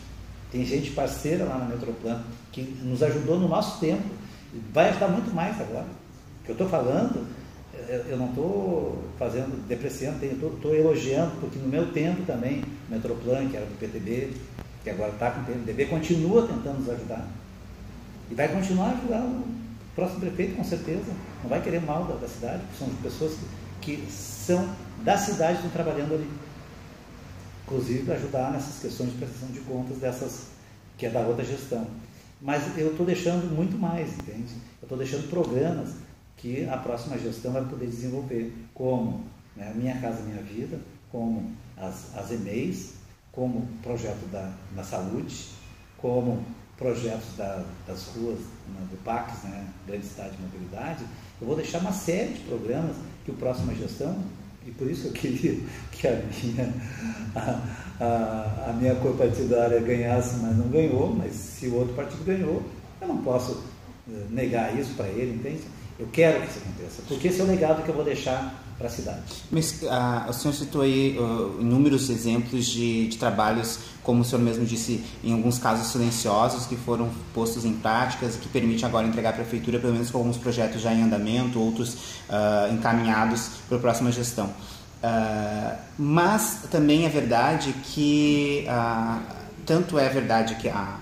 tem gente parceira lá na Metroplan que nos ajudou no nosso tempo, vai ajudar muito mais agora. O que eu estou falando, eu não estou depreciando, estou elogiando, porque no meu tempo também, Metroplan, que era do PTB, que agora está com o PMDB, continua tentando nos ajudar. E vai continuar ajudando o próximo prefeito, com certeza. Não vai querer mal da cidade, porque são pessoas que são da cidade e estão trabalhando ali. Inclusive para ajudar nessas questões de prestação de contas que é da outra gestão. Mas eu estou deixando muito mais, entende? Eu estou deixando programas que a próxima gestão vai poder desenvolver, como, né, Minha Casa Minha Vida, como as EMEIs, como o projeto da saúde, como projetos das ruas, né, do PACS, né, Grande Cidade de Mobilidade. Eu vou deixar uma série de programas que a próxima gestão, e por isso eu queria que a minha cor partidária ganhasse, mas não ganhou, mas se o outro partido ganhou, eu não posso negar isso para ele, entende? Eu quero que isso aconteça, porque esse é o legado que eu vou deixar para a cidade. Mas o senhor citou aí inúmeros exemplos de trabalhos, como o senhor mesmo disse, em alguns casos silenciosos, que foram postos em práticas e que permitem agora entregar à prefeitura, pelo menos com alguns projetos já em andamento, outros encaminhados para a próxima gestão. Mas também é verdade que, tanto é verdade que a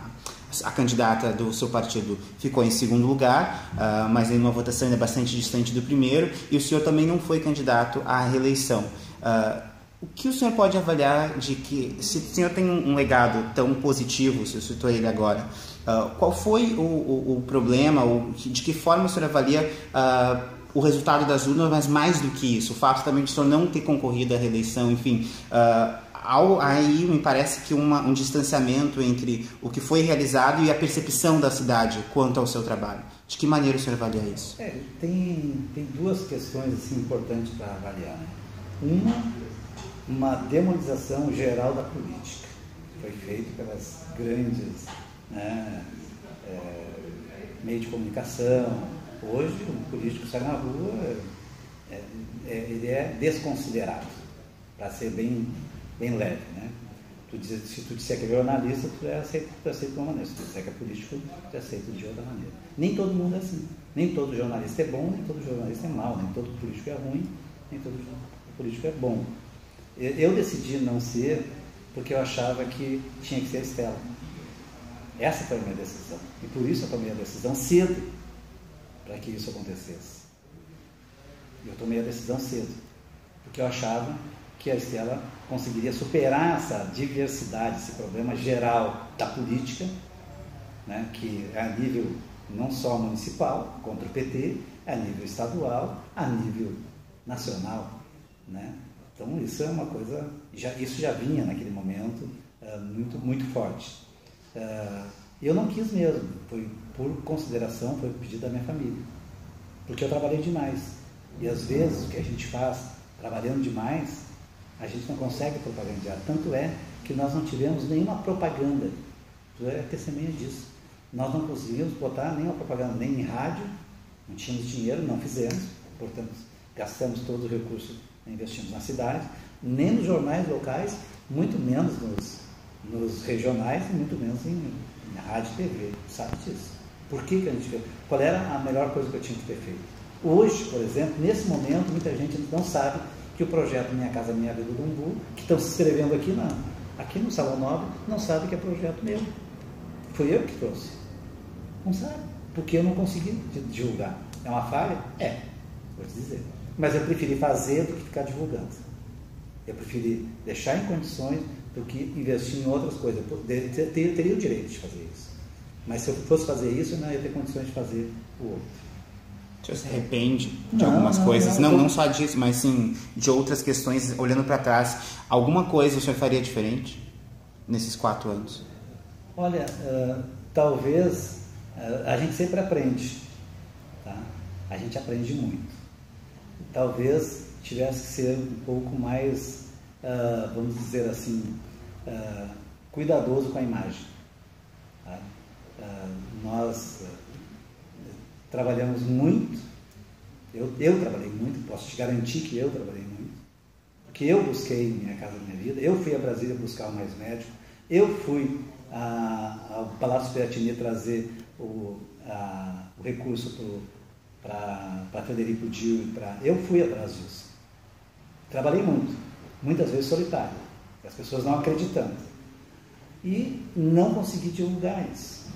candidata do seu partido ficou em segundo lugar, mas em uma votação ainda bastante distante do primeiro, e o senhor também não foi candidato à reeleição. O que o senhor pode avaliar de que, se o senhor tem um legado tão positivo, se eu citou ele agora, qual foi o problema, de que forma o senhor avalia o resultado das urnas, mas mais do que isso, o fato também de o senhor não ter concorrido à reeleição, enfim... aí me parece que um distanciamento entre o que foi realizado e a percepção da cidade quanto ao seu trabalho. De que maneira o senhor avalia isso? Tem duas questões assim, importantes para avaliar. Né? Uma demonização geral da política. Foi feito pelas grandes, né, meios de comunicação. Hoje, um político sai na rua, ele é desconsiderado, para ser bem leve, né? Se tu disser que é jornalista, tu é aceito de uma maneira. Se tu disser que é político, tu é aceito de outra maneira. Nem todo mundo é assim. Nem todo jornalista é bom, nem todo jornalista é mau, nem todo político é ruim, nem todo político é bom. Eu decidi não ser porque eu achava que tinha que ser a Estela. Essa foi a minha decisão. E por isso eu tomei a decisão cedo para que isso acontecesse. Eu tomei a decisão cedo, porque eu achava que a Estela conseguiria superar essa diversidade, esse problema geral da política, né, que é a nível não só municipal, contra o PT, é a nível estadual, a nível nacional. Né? Então, isso é uma coisa, isso já vinha naquele momento muito, muito forte. Eu não quis mesmo, foi por consideração, foi pedido da minha família, porque eu trabalhei demais. E às vezes o que a gente faz, trabalhando demais, a gente não consegue propagandear. Tanto é que nós não tivemos nenhuma propaganda. Tu é testemunha disso. Nós não conseguimos botar nenhuma propaganda, nem em rádio, não tínhamos dinheiro, não fizemos, portanto, gastamos todo o recurso investimos na cidade, nem nos jornais locais, muito menos nos regionais e muito menos em rádio e TV, sabe disso? Por que a gente fez? Qual era a melhor coisa que eu tinha que ter feito? Hoje, por exemplo, nesse momento, muita gente não sabe que o projeto Minha Casa Minha Vida do Umbu, que estão se inscrevendo aqui no Salão Nobre, não sabe que é projeto meu. Foi eu que trouxe. Não sabe, porque eu não consegui divulgar. É uma falha? É, vou te dizer. Mas eu preferi fazer do que ficar divulgando. Eu preferi deixar em condições do que investir em outras coisas. Eu teria o direito de fazer isso. Mas se eu fosse fazer isso, eu não ia ter condições de fazer o outro. Você se arrepende de algumas coisas? Não só disso, mas sim de outras questões, olhando para trás. Alguma coisa o senhor faria diferente nesses 4 anos? Olha, talvez a gente sempre aprende, tá? A gente aprende muito. Talvez tivesse que ser um pouco mais, vamos dizer assim, cuidadoso com a imagem. Tá? Nós trabalhamos muito, eu trabalhei muito, posso te garantir que eu trabalhei muito, porque eu busquei Minha Casa Minha Vida, eu fui a Brasília buscar o Mais Médico, eu fui ao Palácio Piratini trazer o recurso para Frederico Dil, eu fui atrás disso. Trabalhei muito, muitas vezes solitário, as pessoas não acreditando. E não consegui divulgar isso.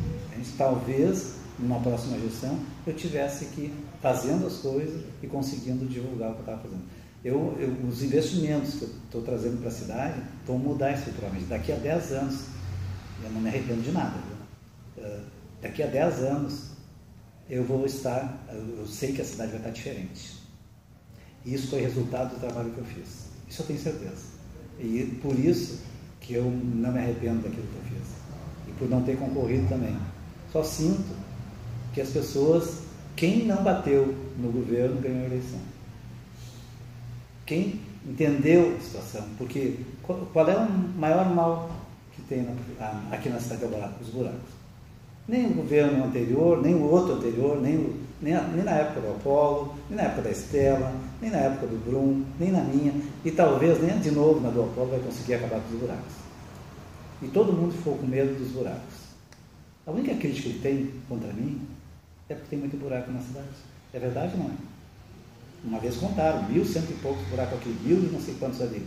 Talvez, numa próxima gestão, eu tivesse que ir fazendo as coisas e conseguindo divulgar o que eu estava fazendo. Os investimentos que eu estou trazendo para a cidade vão mudar estruturalmente. Daqui a 10 anos, eu não me arrependo de nada. Daqui a 10 anos, eu sei que a cidade vai estar diferente. E isso foi resultado do trabalho que eu fiz. Isso eu tenho certeza. E por isso que eu não me arrependo daquilo que eu fiz. E por não ter concorrido também. Só sinto que as pessoas, quem não bateu no governo, ganhou a eleição. Quem entendeu a situação, porque qual é o maior mal que tem aqui na cidade de Alvorada? Os buracos. Nem o governo anterior, nem o outro anterior, nem na época do Apolo, nem na época da Estela, nem na época do Brum, nem na minha, e talvez nem de novo na do Apolo vai conseguir acabar com os buracos. E todo mundo ficou com medo dos buracos. A única crítica que tem contra mim é porque tem muito buraco na cidade. É verdade ou não é? Uma vez contaram, 1.100 e poucos buracos aqui, 1.000 e não sei quantos ali.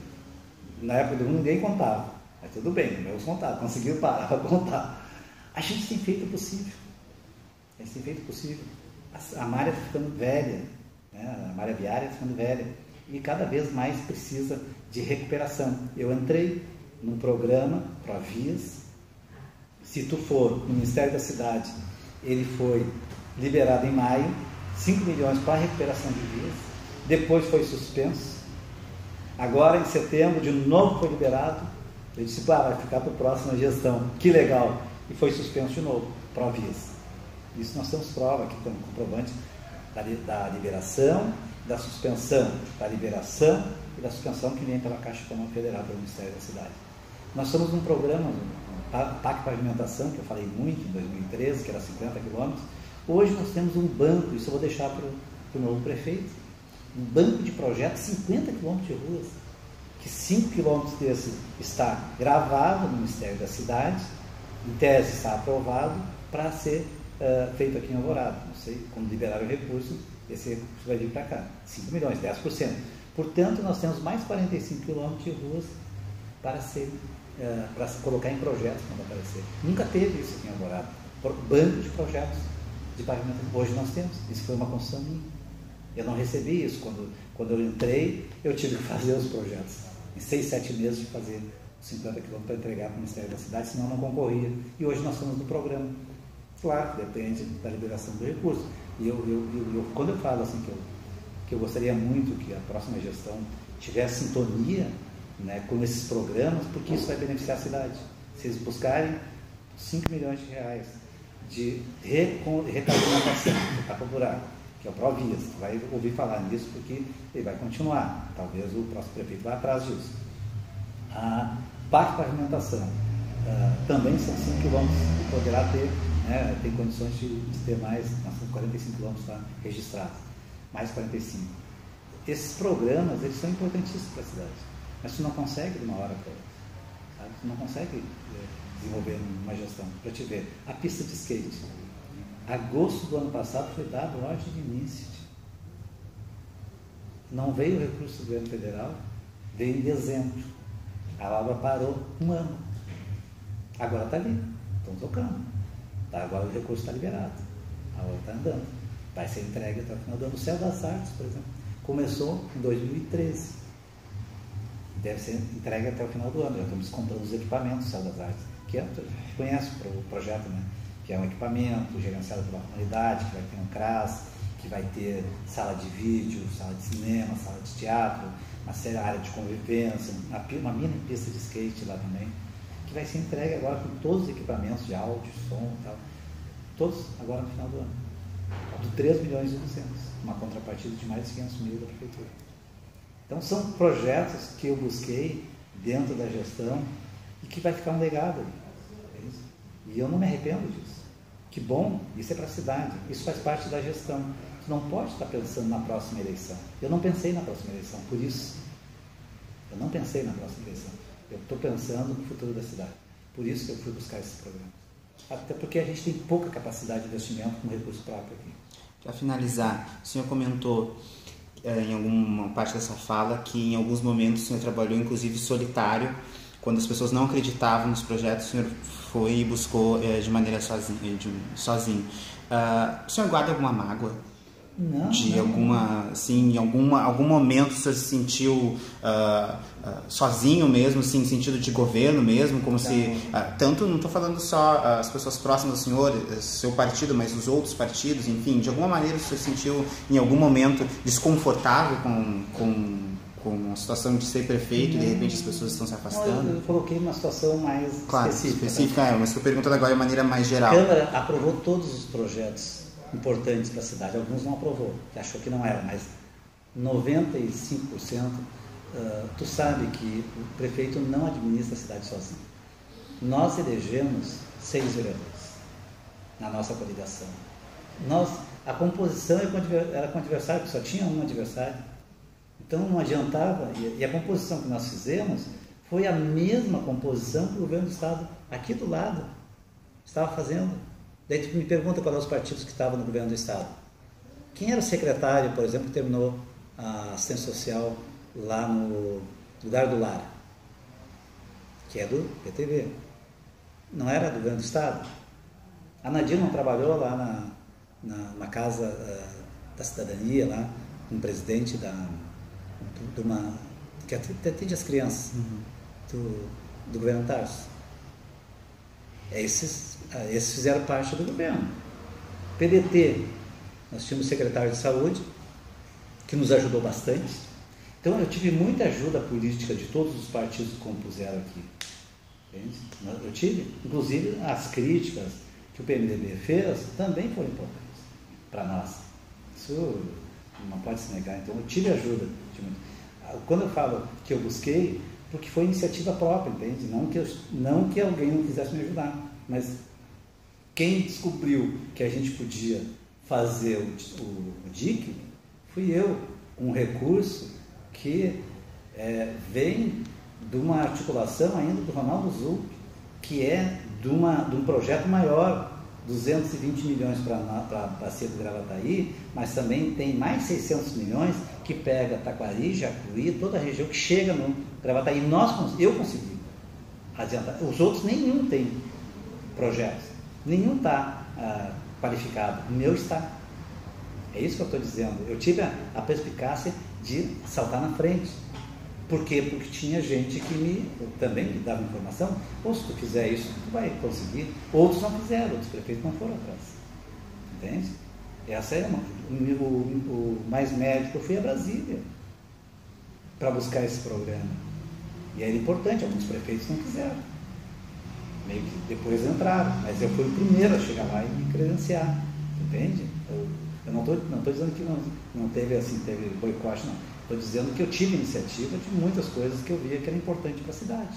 Na época do Brum ninguém contava. Mas tudo bem, meus contaram, conseguiram parar para contar. A gente tem feito o possível. A gente tem feito o possível. A malha está ficando velha, né? A malha viária está ficando velha. E cada vez mais precisa de recuperação. Eu entrei num programa, Provias. Se tu for no Ministério da Cidade, ele foi liberado em maio, 5 milhões para a recuperação de vias. Depois foi suspenso. Agora, em setembro, de novo foi liberado. Eu disse, vai ficar para a próxima gestão. Que legal! E foi suspenso de novo, Provias. Isso nós temos prova aqui, como comprovante da liberação, da suspensão, da liberação e da suspensão que vem pela Caixa Econômica Federal, pelo Ministério da Cidade. Nós estamos num programa, PAC Pavimentação, que eu falei muito em 2013, que era 50 quilômetros. Hoje nós temos um banco, isso eu vou deixar para o novo prefeito, um banco de projetos, 50 quilômetros de ruas, que 5 quilômetros desse está gravado no Ministério da Cidade, em tese está aprovado para ser feito aqui em Alvorada. Não sei, quando liberar o recurso, esse recurso vai vir para cá. 5 milhões, 10%. Portanto, nós temos mais 45 quilômetros de ruas para se colocar em projetos quando aparecer. Nunca teve isso aqui em Alvorada. Banco de projetos de pavimento. Hoje nós temos. Isso foi uma construção minha. Eu não recebi isso. Quando eu entrei, eu tive que fazer os projetos. Em 6, 7 meses de fazer 50 quilômetros para entregar para o Ministério da Cidade, senão eu não concorria. E hoje nós estamos no programa. Claro, depende da liberação do recurso. E quando eu falo assim que eu gostaria muito que a próxima gestão tivesse sintonia, né, com esses programas, porque isso vai beneficiar a cidade. Se eles buscarem 5 milhões de reais de repavimentação, de tapa-buraco, que é o Provias, tu vai ouvir falar nisso porque ele vai continuar. Talvez o próximo prefeito vá atrás disso. A PAC Pavimentação também são 5 quilômetros que poderá ter, né, tem condições de ter mais, nós temos 45 quilômetros tá, registrados, mais 45. Esses programas, eles são importantíssimos para a cidade, mas tu não consegue de uma hora para outra, sabe? Tu não consegue desenvolver uma gestão. Para te ver, a pista de skate, Agosto do ano passado foi dado ordem de início. Não veio o recurso do governo federal, veio em dezembro. A obra parou um ano. Agora está ali, estão tocando. Agora o recurso está liberado. A obra está andando. Vai ser entregue até o final do ano. O Céu das Artes, por exemplo, começou em 2013. Deve ser entregue até o final do ano. Já estamos comprando os equipamentos do Céu das Artes, que conhece o projeto, né? Que é um equipamento gerenciado pela comunidade, que vai ter um CRAS, que vai ter sala de vídeo, sala de cinema, sala de teatro, uma série área de convivência, uma mini pista de skate lá também, que vai ser entregue agora com todos os equipamentos de áudio, som e tal, todos agora no final do ano, de 3 milhões e 200, uma contrapartida de mais de 500 mil da prefeitura. Então são projetos que eu busquei dentro da gestão e que vai ficar um legado ali. E eu não me arrependo disso. Que bom, isso é para a cidade, isso faz parte da gestão. Tu não pode estar pensando na próxima eleição. Eu não pensei na próxima eleição, por isso. Eu não pensei na próxima eleição. Eu estou pensando no futuro da cidade. Por isso que eu fui buscar esse programa. Até porque a gente tem pouca capacidade de investimento com recurso próprio aqui. Para finalizar, o senhor comentou em alguma parte dessa fala que em alguns momentos o senhor trabalhou inclusive solitário. Quando as pessoas não acreditavam nos projetos, o senhor foi e buscou de maneira sozinho. O senhor guarda alguma mágoa? Não. Alguma, assim, em algum momento o senhor se sentiu sozinho mesmo, assim, em sentido de governo mesmo, como se... tanto, não estou falando só as pessoas próximas do senhor, seu partido, mas os outros partidos, enfim, de alguma maneira o senhor se sentiu em algum momento desconfortável com a situação de ser prefeito e de repente as pessoas estão se afastando? Eu coloquei uma situação mais específica, mas estou perguntando agora de maneira mais geral. A Câmara aprovou todos os projetos importantes para a cidade, alguns não aprovou, que achou que não era, mas 95%, tu sabe que o prefeito não administra a cidade sozinho. Nós elegemos 6 vereadores na nossa coligação. A composição era com adversário, só tinha um adversário. Então não adiantava, e a composição que nós fizemos foi a mesma composição que o governo do Estado, aqui do lado, estava fazendo. Daí tu me pergunta qual eram os partidos que estavam no governo do Estado. Quem era o secretário, por exemplo, que terminou a assistência social lá no Lugar do Lar? Que é do PTB. Não era do governo do Estado? A Nadir não trabalhou lá na Casa da Cidadania, lá, com o presidente que atende as crianças do governo Tarso. Esses fizeram parte do governo. PDT, nós tínhamos o secretário de saúde, que nos ajudou bastante. Então eu tive muita ajuda política de todos os partidos que compuseram aqui. Entende? Eu tive, inclusive as críticas que o PMDB fez também foram importantes para nós. Isso não pode se negar. Então eu tive ajuda. Quando eu falo que eu busquei, porque foi iniciativa própria, entende? Não que alguém não quisesse me ajudar, mas quem descobriu que a gente podia fazer o DIC fui eu, um recurso que vem de uma articulação ainda do Ronaldo Zuc, que é de um projeto maior, 220 milhões para a bacia do Gravataí, mas também tem mais 600 milhões que pega Taquari, Jacuí, toda a região que chega no Gravataí. Eu consegui adiantar. Os outros nenhum tem projetos, nenhum está qualificado. O meu está. É isso que eu estou dizendo. Eu tive a perspicácia de saltar na frente. Por quê? Porque tinha gente que também me dava informação. Ou se tu fizer isso, tu vai conseguir. Outros não fizeram, outros prefeitos não foram atrás. Entende? Essa é o mais médico. Eu fui a Brasília para buscar esse programa. E era importante, alguns prefeitos não quiseram. Meio que depois entraram, mas eu fui o primeiro a chegar lá e me credenciar. Entende? Eu não estou dizendo que não teve assim, teve boicote, não. Estou dizendo que eu tive iniciativa de muitas coisas que eu via que era importante para a cidade.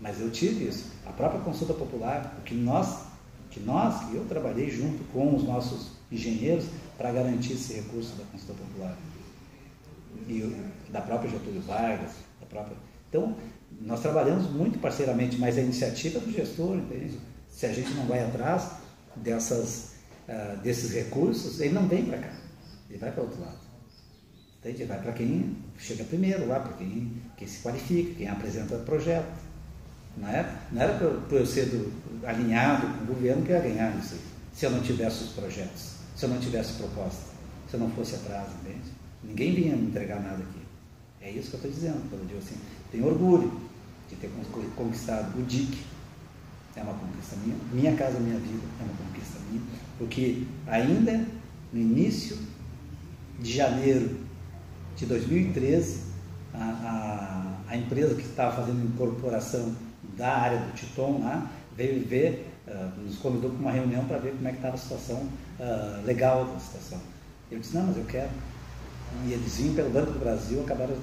Mas eu tive isso. A própria consulta popular, que eu trabalhei junto com os nossos engenheiros para garantir esse recurso da consulta popular. E da própria Getúlio Vargas, Então, nós trabalhamos muito parceiramente, mas a iniciativa é do gestor, entende? Se a gente não vai atrás desses recursos, ele não vem para cá, ele vai para outro lado. Entende? Ele vai para quem chega primeiro lá, para quem se qualifica, quem apresenta projeto. Não era para eu ser alinhado com o governo que eu ia ganhar isso, se eu não tivesse os projetos, se eu não tivesse proposta, se eu não fosse atrás, entende? Ninguém vinha me entregar nada aqui. É isso que eu estou dizendo, quando eu digo assim, tenho orgulho de ter conquistado o DIC, é uma conquista minha casa, minha vida, é uma conquista minha, porque ainda no início de janeiro de 2013, a empresa que estava fazendo incorporação da área do Titon lá, veio ver, nos convidou para uma reunião para ver como é que estava a situação legal da situação. Eu disse, não, mas eu quero. E eles vinham pelo Banco do Brasil, acabaram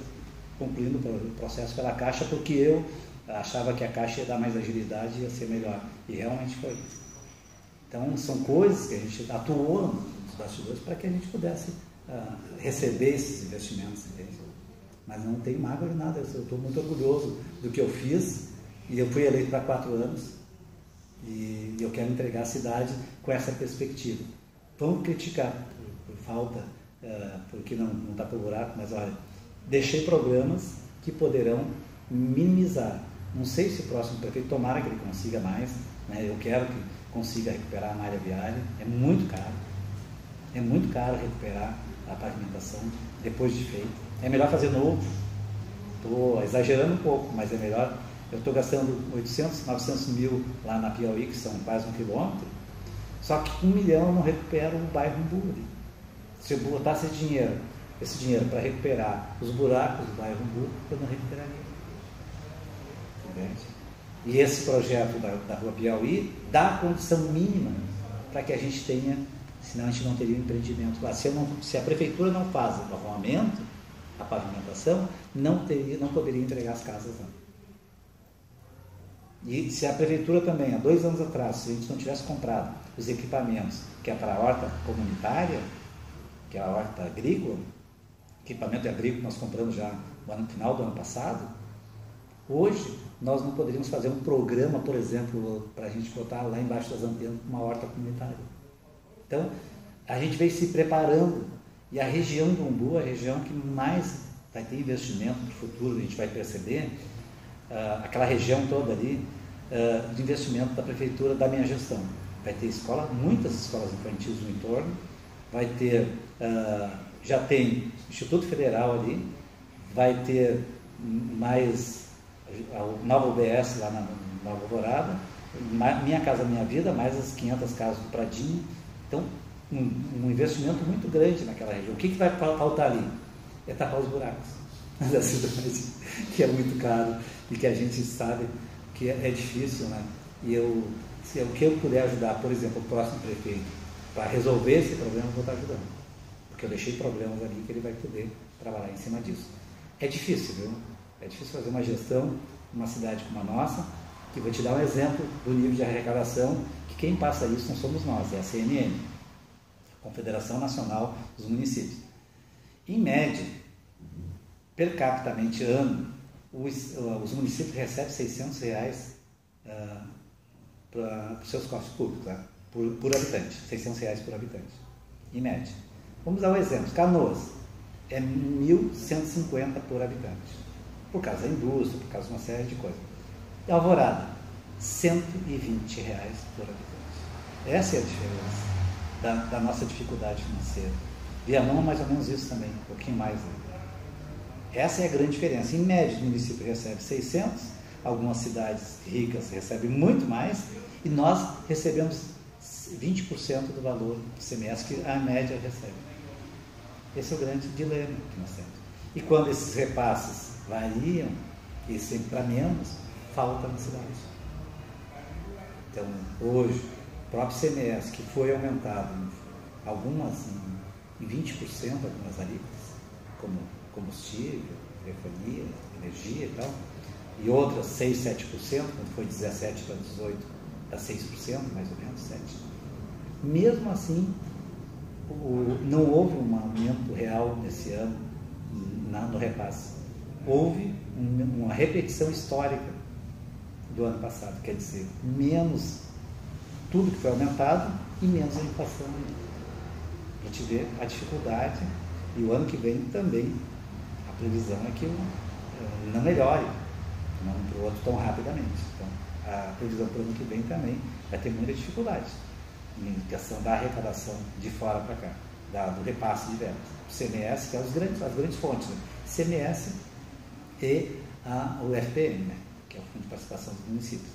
concluindo o processo pela Caixa, porque eu achava que a Caixa ia dar mais agilidade e ia ser melhor. E realmente foi. Então, são coisas que a gente atuou nos bastidores para que a gente pudesse receber esses investimentos, entende? Mas não tenho mágoa de nada, eu estou muito orgulhoso do que eu fiz, e eu fui eleito para 4 anos, e eu quero entregar a cidade com essa perspectiva. Vamos criticar por falta, porque não está por buraco, mas olha, deixei programas que poderão minimizar. Não sei se o próximo prefeito, tomara que ele consiga mais, né? Eu quero que consiga recuperar a malha viária, é muito caro recuperar a pavimentação depois de feito. É melhor fazer novo, estou exagerando um pouco, mas é melhor. Eu estou gastando 800, 900 mil lá na Piauí, que são quase 1 quilômetro, só que 1 milhão eu não recupero o bairro Umbu. Se eu botasse esse dinheiro para recuperar os buracos do bairro Umbu, eu não recuperaria. Entende? E esse projeto da Rua Piauí dá a condição mínima para que a gente tenha, senão a gente não teria um empreendimento lá. Se a prefeitura não faz o arrumamento, a pavimentação, não poderia entregar as casas lá. E se a prefeitura também, há 2 anos atrás, se a gente não tivesse comprado os equipamentos, que é para a horta comunitária, que é a horta agrícola, equipamento agrícola nós compramos já no final do ano passado, hoje nós não poderíamos fazer um programa, por exemplo, para a gente botar lá embaixo das antenas uma horta comunitária. Então, a gente veio se preparando, e a região do Umbu, a região que mais vai ter investimento no futuro, a gente vai perceber, aquela região toda ali, de investimento da prefeitura da minha gestão. Vai ter muitas escolas infantis no entorno, vai ter, já tem Instituto Federal ali, vai ter mais a nova UBS lá na Nova Alvorada, Minha Casa Minha Vida, mais as 500 casas do Pradinho. Então, um investimento muito grande naquela região. O que vai faltar ali? É tapar os buracos da cidade, que é muito caro e que a gente sabe que é difícil, né? E o que eu puder ajudar, por exemplo, o próximo prefeito, para resolver esse problema, eu vou estar ajudando. Porque eu deixei problemas ali que ele vai poder trabalhar em cima disso. É difícil, viu? É difícil fazer uma gestão numa cidade como a nossa, que vou te dar um exemplo do nível de arrecadação, que quem passa isso não somos nós, é a CNN, a Confederação Nacional dos Municípios. Em média, per capitamente ano, os municípios recebem R$600 para os seus cofres públicos, tá? por habitante, R$600 por habitante, em média. Vamos dar um exemplo, Canoas é 1.150 por habitante, por causa da indústria, por causa de uma série de coisas. E Alvorada, R$120 por habitante. Essa é a diferença da nossa dificuldade financeira. Viamão, mais ou menos isso também, um pouquinho mais. Essa é a grande diferença. Em média, o município recebe 600, algumas cidades ricas recebem muito mais, e nós recebemos 20% do valor do CMS que a média recebe. Esse é o grande dilema que nós temos. E quando esses repasses variam, e sempre para menos, falta na cidade. Então, hoje, o próprio CMS, que foi aumentado em 20%, algumas alíquotas, como combustível, telefonia, energia e tal, e outras 6, 7%, quando foi 17 para 18, dá 6%, mais ou menos, 7%. Mesmo assim, não houve um aumento real nesse ano no repasse. Houve uma repetição histórica do ano passado, quer dizer, menos tudo que foi aumentado e menos a inflação. Para te ver a dificuldade, e o ano que vem também a previsão é que não melhore, não para o outro tão rapidamente. Então, a previsão para o ano que vem também vai ter muita dificuldade em questão da arrecadação de fora para cá, do repasse de verbas. O CMS, que é as grandes fontes, né? CMS e o FPM, né? Que é o Fundo de Participação dos Municípios.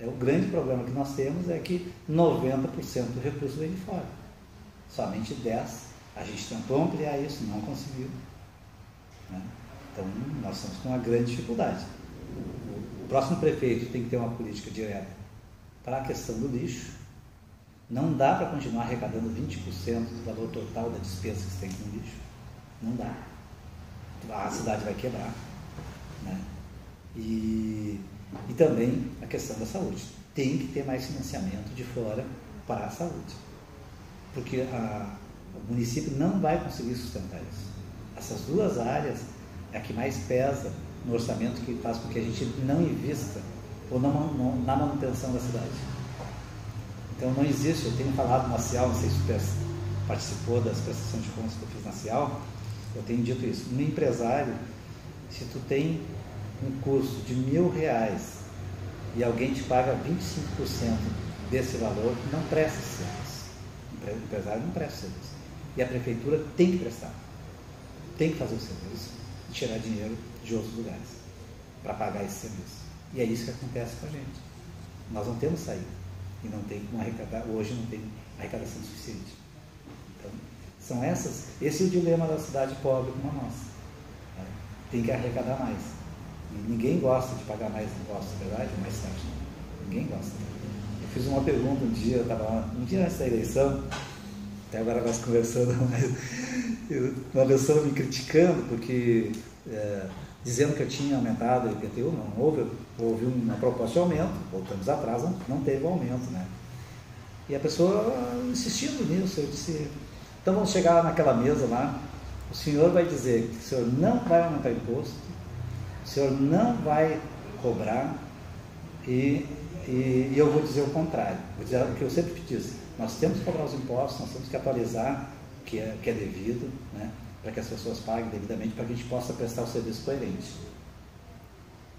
O grande problema que nós temos é que 90% do recurso vem de fora. Somente 10%. A gente tentou ampliar isso, não conseguiu. Né? Então, nós estamos com uma grande dificuldade. O próximo prefeito tem que ter uma política direta para a questão do lixo. Não dá para continuar arrecadando 20% do valor total da despesa que se tem com lixo. Não dá. A cidade vai quebrar. Né? E também a questão da saúde. Tem que ter mais financiamento de fora para a saúde. Porque o município não vai conseguir sustentar isso. Essas duas áreas é a que mais pesa no orçamento, que faz com que a gente não invista ou na manutenção da cidade. Então não existe, eu tenho falado na CIAL, não sei se você participou das prestações de contas que eu fiz na CIAL, eu tenho dito isso. Um empresário, se tu tem um custo de R$1.000 e alguém te paga 25% desse valor, não presta esse serviço. O empresário não presta serviço. E a prefeitura tem que prestar. Tem que fazer o serviço e tirar dinheiro de outros lugares para pagar esse serviço. E é isso que acontece com a gente. Nós não temos saída. E não tem como arrecadar, hoje não tem arrecadação suficiente. Então, esse é o dilema da cidade pobre como a nossa. Né? Tem que arrecadar mais. E ninguém gosta de pagar mais impostos, na verdade, mais taxa. Ninguém gosta. Eu fiz uma pergunta um dia, um dia antes da eleição, até agora nós conversando, mas uma pessoa me criticando, porque dizendo que eu tinha aumentado o IPTU, não houve uma proposta de aumento, voltamos atrás, não teve aumento, né? E a pessoa insistindo nisso, eu disse, então vamos chegar naquela mesa lá, o senhor vai dizer que o senhor não vai aumentar imposto, o senhor não vai cobrar, e eu vou dizer o contrário, vou dizer o que eu sempre disse, nós temos que cobrar os impostos, nós temos que atualizar o que é devido, né? Para que as pessoas paguem devidamente, para que a gente possa prestar o serviço coerente.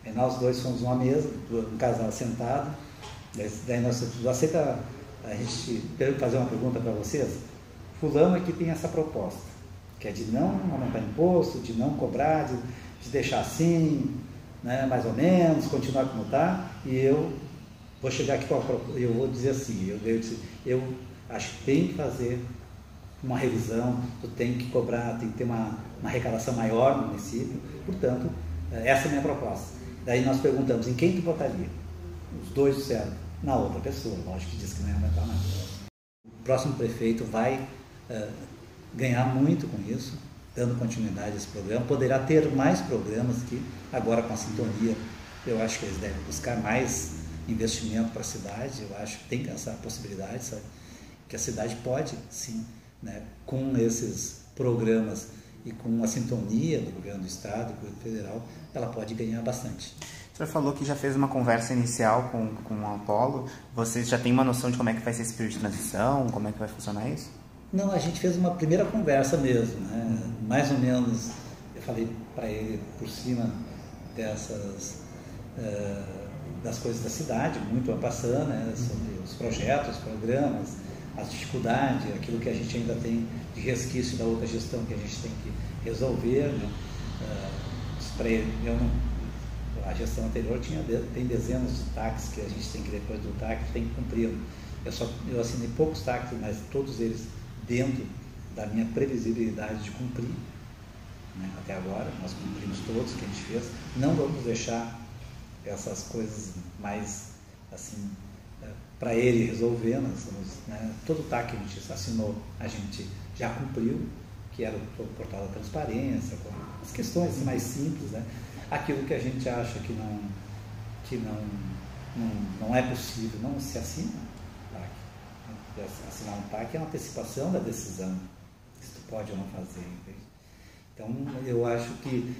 E nós dois fomos numa mesa, um casal sentado, daí nós aceita a gente fazer uma pergunta para vocês. Fulano aqui tem essa proposta, que é de não aumentar imposto, de não cobrar, de deixar assim, né, mais ou menos, continuar como está, e eu vou chegar aqui com a proposta, eu vou dizer assim, eu acho que tem que fazer uma revisão, tu tem que cobrar, tem que ter uma arrecadação maior no município, portanto, essa é a minha proposta. Daí nós perguntamos, em quem tu votaria? Os dois disseram, na outra pessoa, lógico que diz que não ia aumentar nada. O próximo prefeito vai ganhar muito com isso, dando continuidade a esse programa, poderá ter mais programas que agora com a sintonia, eu acho que eles devem buscar mais investimento para a cidade, eu acho que tem essa possibilidade, sabe? Que a cidade pode, sim, né, com esses programas e com a sintonia do governo do estado, do governo federal, ela pode ganhar bastante. O senhor falou que já fez uma conversa inicial com o Apolo. Vocês já têm uma noção de como é que vai ser esse período de transição? Como é que vai funcionar isso? Não, a gente fez uma primeira conversa mesmo, né? Mais ou menos, eu falei para ele por cima das coisas da cidade, muito a passar, né? Sobre os projetos, os programas, as dificuldades, aquilo que a gente ainda tem de resquício da outra gestão que a gente tem que resolver, né? A gestão anterior tem dezenas de TACs que a gente tem que, depois do TAC, tem que cumprir. Eu assinei poucos TACs, mas todos eles dentro da minha previsibilidade de cumprir, né? Até agora, nós cumprimos todos que a gente fez. Não vamos deixar essas coisas mais assim para ele resolver, né? Todo o TAC que a gente assinou, a gente já cumpriu, que era o portal da transparência, com as questões mais simples, né? Aquilo que a gente acha que não é possível, não se assina TAC. Assinar um TAC é uma antecipação da decisão, se tu pode ou não fazer. Entende? Então, eu acho que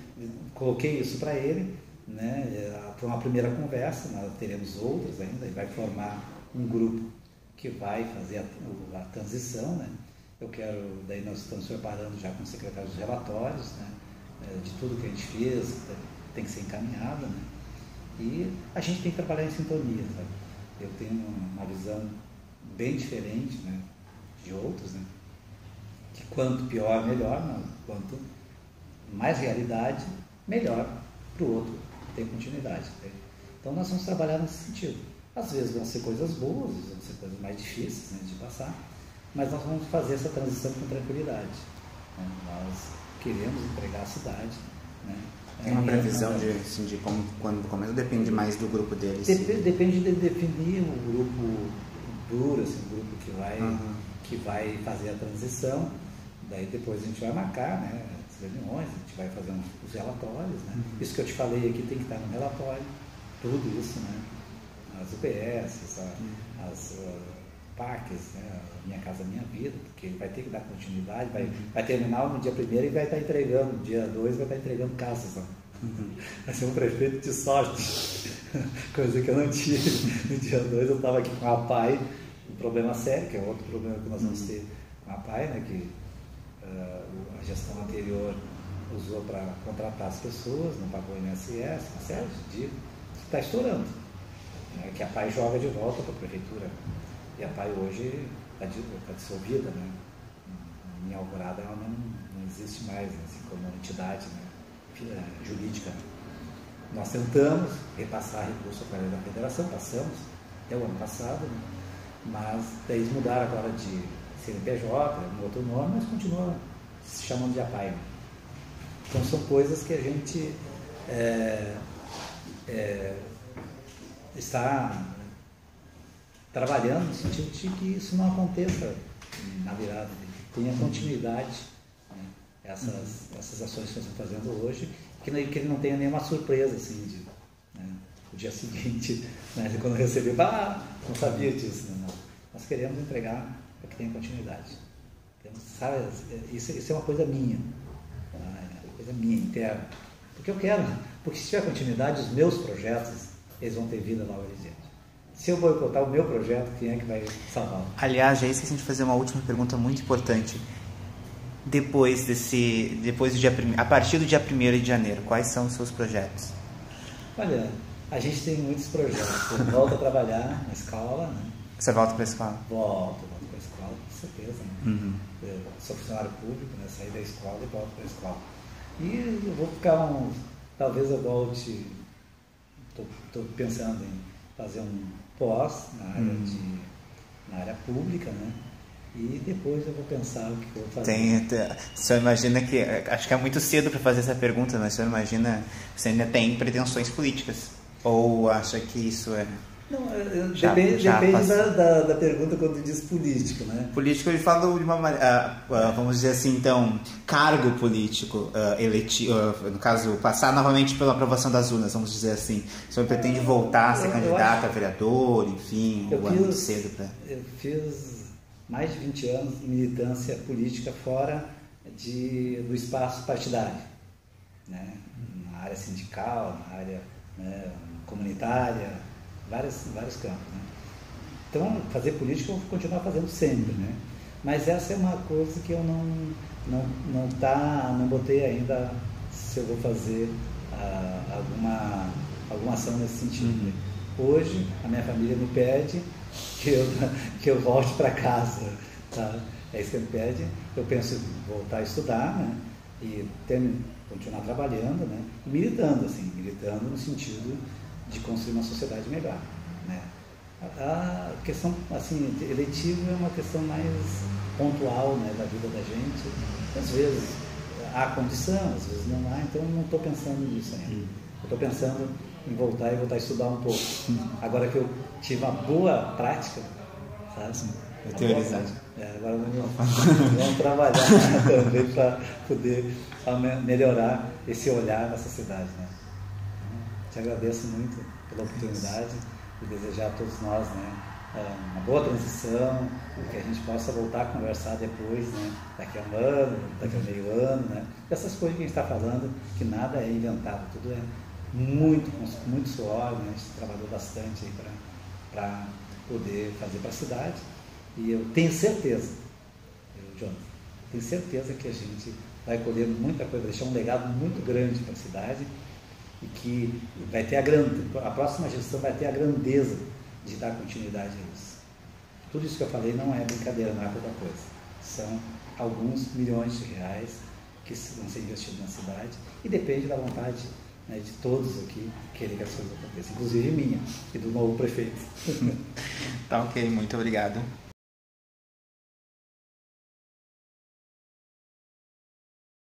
coloquei isso para ele, né? Para uma primeira conversa, nós teremos outras ainda, e vai formar um grupo que vai fazer a transição, né? Daí nós estamos preparando já com o secretário dos relatórios, né? De tudo que a gente fez, tem que ser encaminhado, né? E a gente tem que trabalhar em sintonia, sabe? Eu tenho uma visão bem diferente, né, de outros, né? Que quanto pior, melhor, não. Quanto mais realidade, melhor para o outro ter continuidade. Né? Então nós vamos trabalhar nesse sentido. Às vezes vão ser coisas boas, vão ser coisas mais difíceis, né, de passar, mas nós vamos fazer essa transição com tranquilidade. Né? Nós queremos entregar a cidade. Né? Tem uma previsão de como, quando começa, depende mais do grupo deles? Depende de definir um grupo duro, assim, um grupo que vai fazer a transição. Daí depois a gente vai marcar, né, as reuniões, a gente vai fazer os relatórios. Né? Isso que eu te falei aqui tem que estar no relatório, tudo isso, né? As UBS, as parques, né? Minha Casa Minha Vida, porque ele vai ter que dar continuidade, vai terminar no dia 1º e vai estar entregando, no dia 2 vai estar entregando casas. Né? Vai ser um prefeito de sorte, coisa que eu não tive. No dia 2 eu estava aqui com a APAI, um problema sério, que é outro problema que nós vamos ter com a APAI, né? Que a gestão anterior usou para contratar as pessoas, não pagou o INSS, uma série de dívidas, está estourando. Né? Que a APAI joga de volta para a prefeitura. E a APAI hoje está dissolvida, né? Em Alvorada ela não existe mais, assim, como uma entidade, né, jurídica. Nós tentamos repassar recurso através da federação, passamos até o ano passado, né? Mas daí eles mudaram agora de CNPJ, um outro nome, mas continua se chamando de APAI. Né? Então são coisas que a gente está trabalhando no sentido de que isso não aconteça na virada, que tenha continuidade, né? Essas ações que nós estamos fazendo hoje, que ele não tenha nenhuma surpresa assim, né? O dia seguinte, né? Quando receber, não sabia disso. Né? Não. Nós queremos entregar para que tenha continuidade. Sabe, isso é uma coisa minha, interna, porque eu quero, porque se tiver continuidade, os meus projetos, eles vão ter vida lá horizonte. Se eu boicotar o meu projeto, quem é que vai salvar? Aliás, já esqueci de fazer uma última pergunta muito importante. Depois do dia a partir do dia 1º de janeiro, quais são os seus projetos? Olha, a gente tem muitos projetos. Eu volto a trabalhar na escola. Né? Você volta para a escola? Volto para a escola, com certeza. Né? Eu sou funcionário público, né? Saí da escola e volto para a escola. E eu vou ficar talvez eu volte, estou pensando em fazer um pós na área pública, né? E depois eu vou pensar o que eu vou fazer. O senhor imagina que, acho que é muito cedo para fazer essa pergunta, mas o senhor imagina, você ainda tem pretensões políticas? Ou acha que isso é... Não, depende da pergunta quando diz político, né? Político, ele fala de uma maneira, vamos dizer assim, então, cargo político, eletivo, no caso, passar novamente pela aprovação das urnas, vamos dizer assim. O senhor pretende voltar a ser candidato a vereador, enfim, ou é muito cedo para... Eu fiz mais de 20 anos de militância política fora do espaço partidário, né? Na área sindical, na área, né, comunitária, vários campos. Né? Então, fazer política eu vou continuar fazendo sempre, né? Mas essa é uma coisa que eu não botei ainda se eu vou fazer alguma ação nesse sentido. Né? Hoje, a minha família me pede que eu volte para casa. Tá? É isso que me pede. Eu penso em voltar a estudar, né? E continuar trabalhando, né? E militando no sentido de construir uma sociedade melhor, né? A questão assim eletiva é uma questão mais pontual, né, da vida da gente. Às vezes há condição, às vezes não há, então eu não estou pensando nisso ainda. Eu estou pensando em voltar a estudar um pouco. Agora que eu tive uma boa prática, sabe? Agora vamos trabalhar também para poder melhorar esse olhar na sociedade, né? Te agradeço muito pela oportunidade e desejar a todos nós, né, uma boa transição, que a gente possa voltar a conversar depois, né, daqui a um ano, daqui a meio ano, né, essas coisas que a gente está falando, que nada é inventado, tudo é muito suor, né, a gente trabalhou bastante para poder fazer para a cidade. E eu tenho certeza, Jonathan, tenho certeza que a gente vai colher muita coisa, vai deixar um legado muito grande para a cidade e que vai ter a próxima gestão vai ter a grandeza de dar continuidade a isso. Tudo isso que eu falei não é brincadeira, não é pouca coisa. São alguns milhões de reais que vão ser investidos na cidade e depende da vontade, né, de todos aqui querer que as coisas aconteçam, inclusive minha e do novo prefeito. Tá ok, muito obrigado.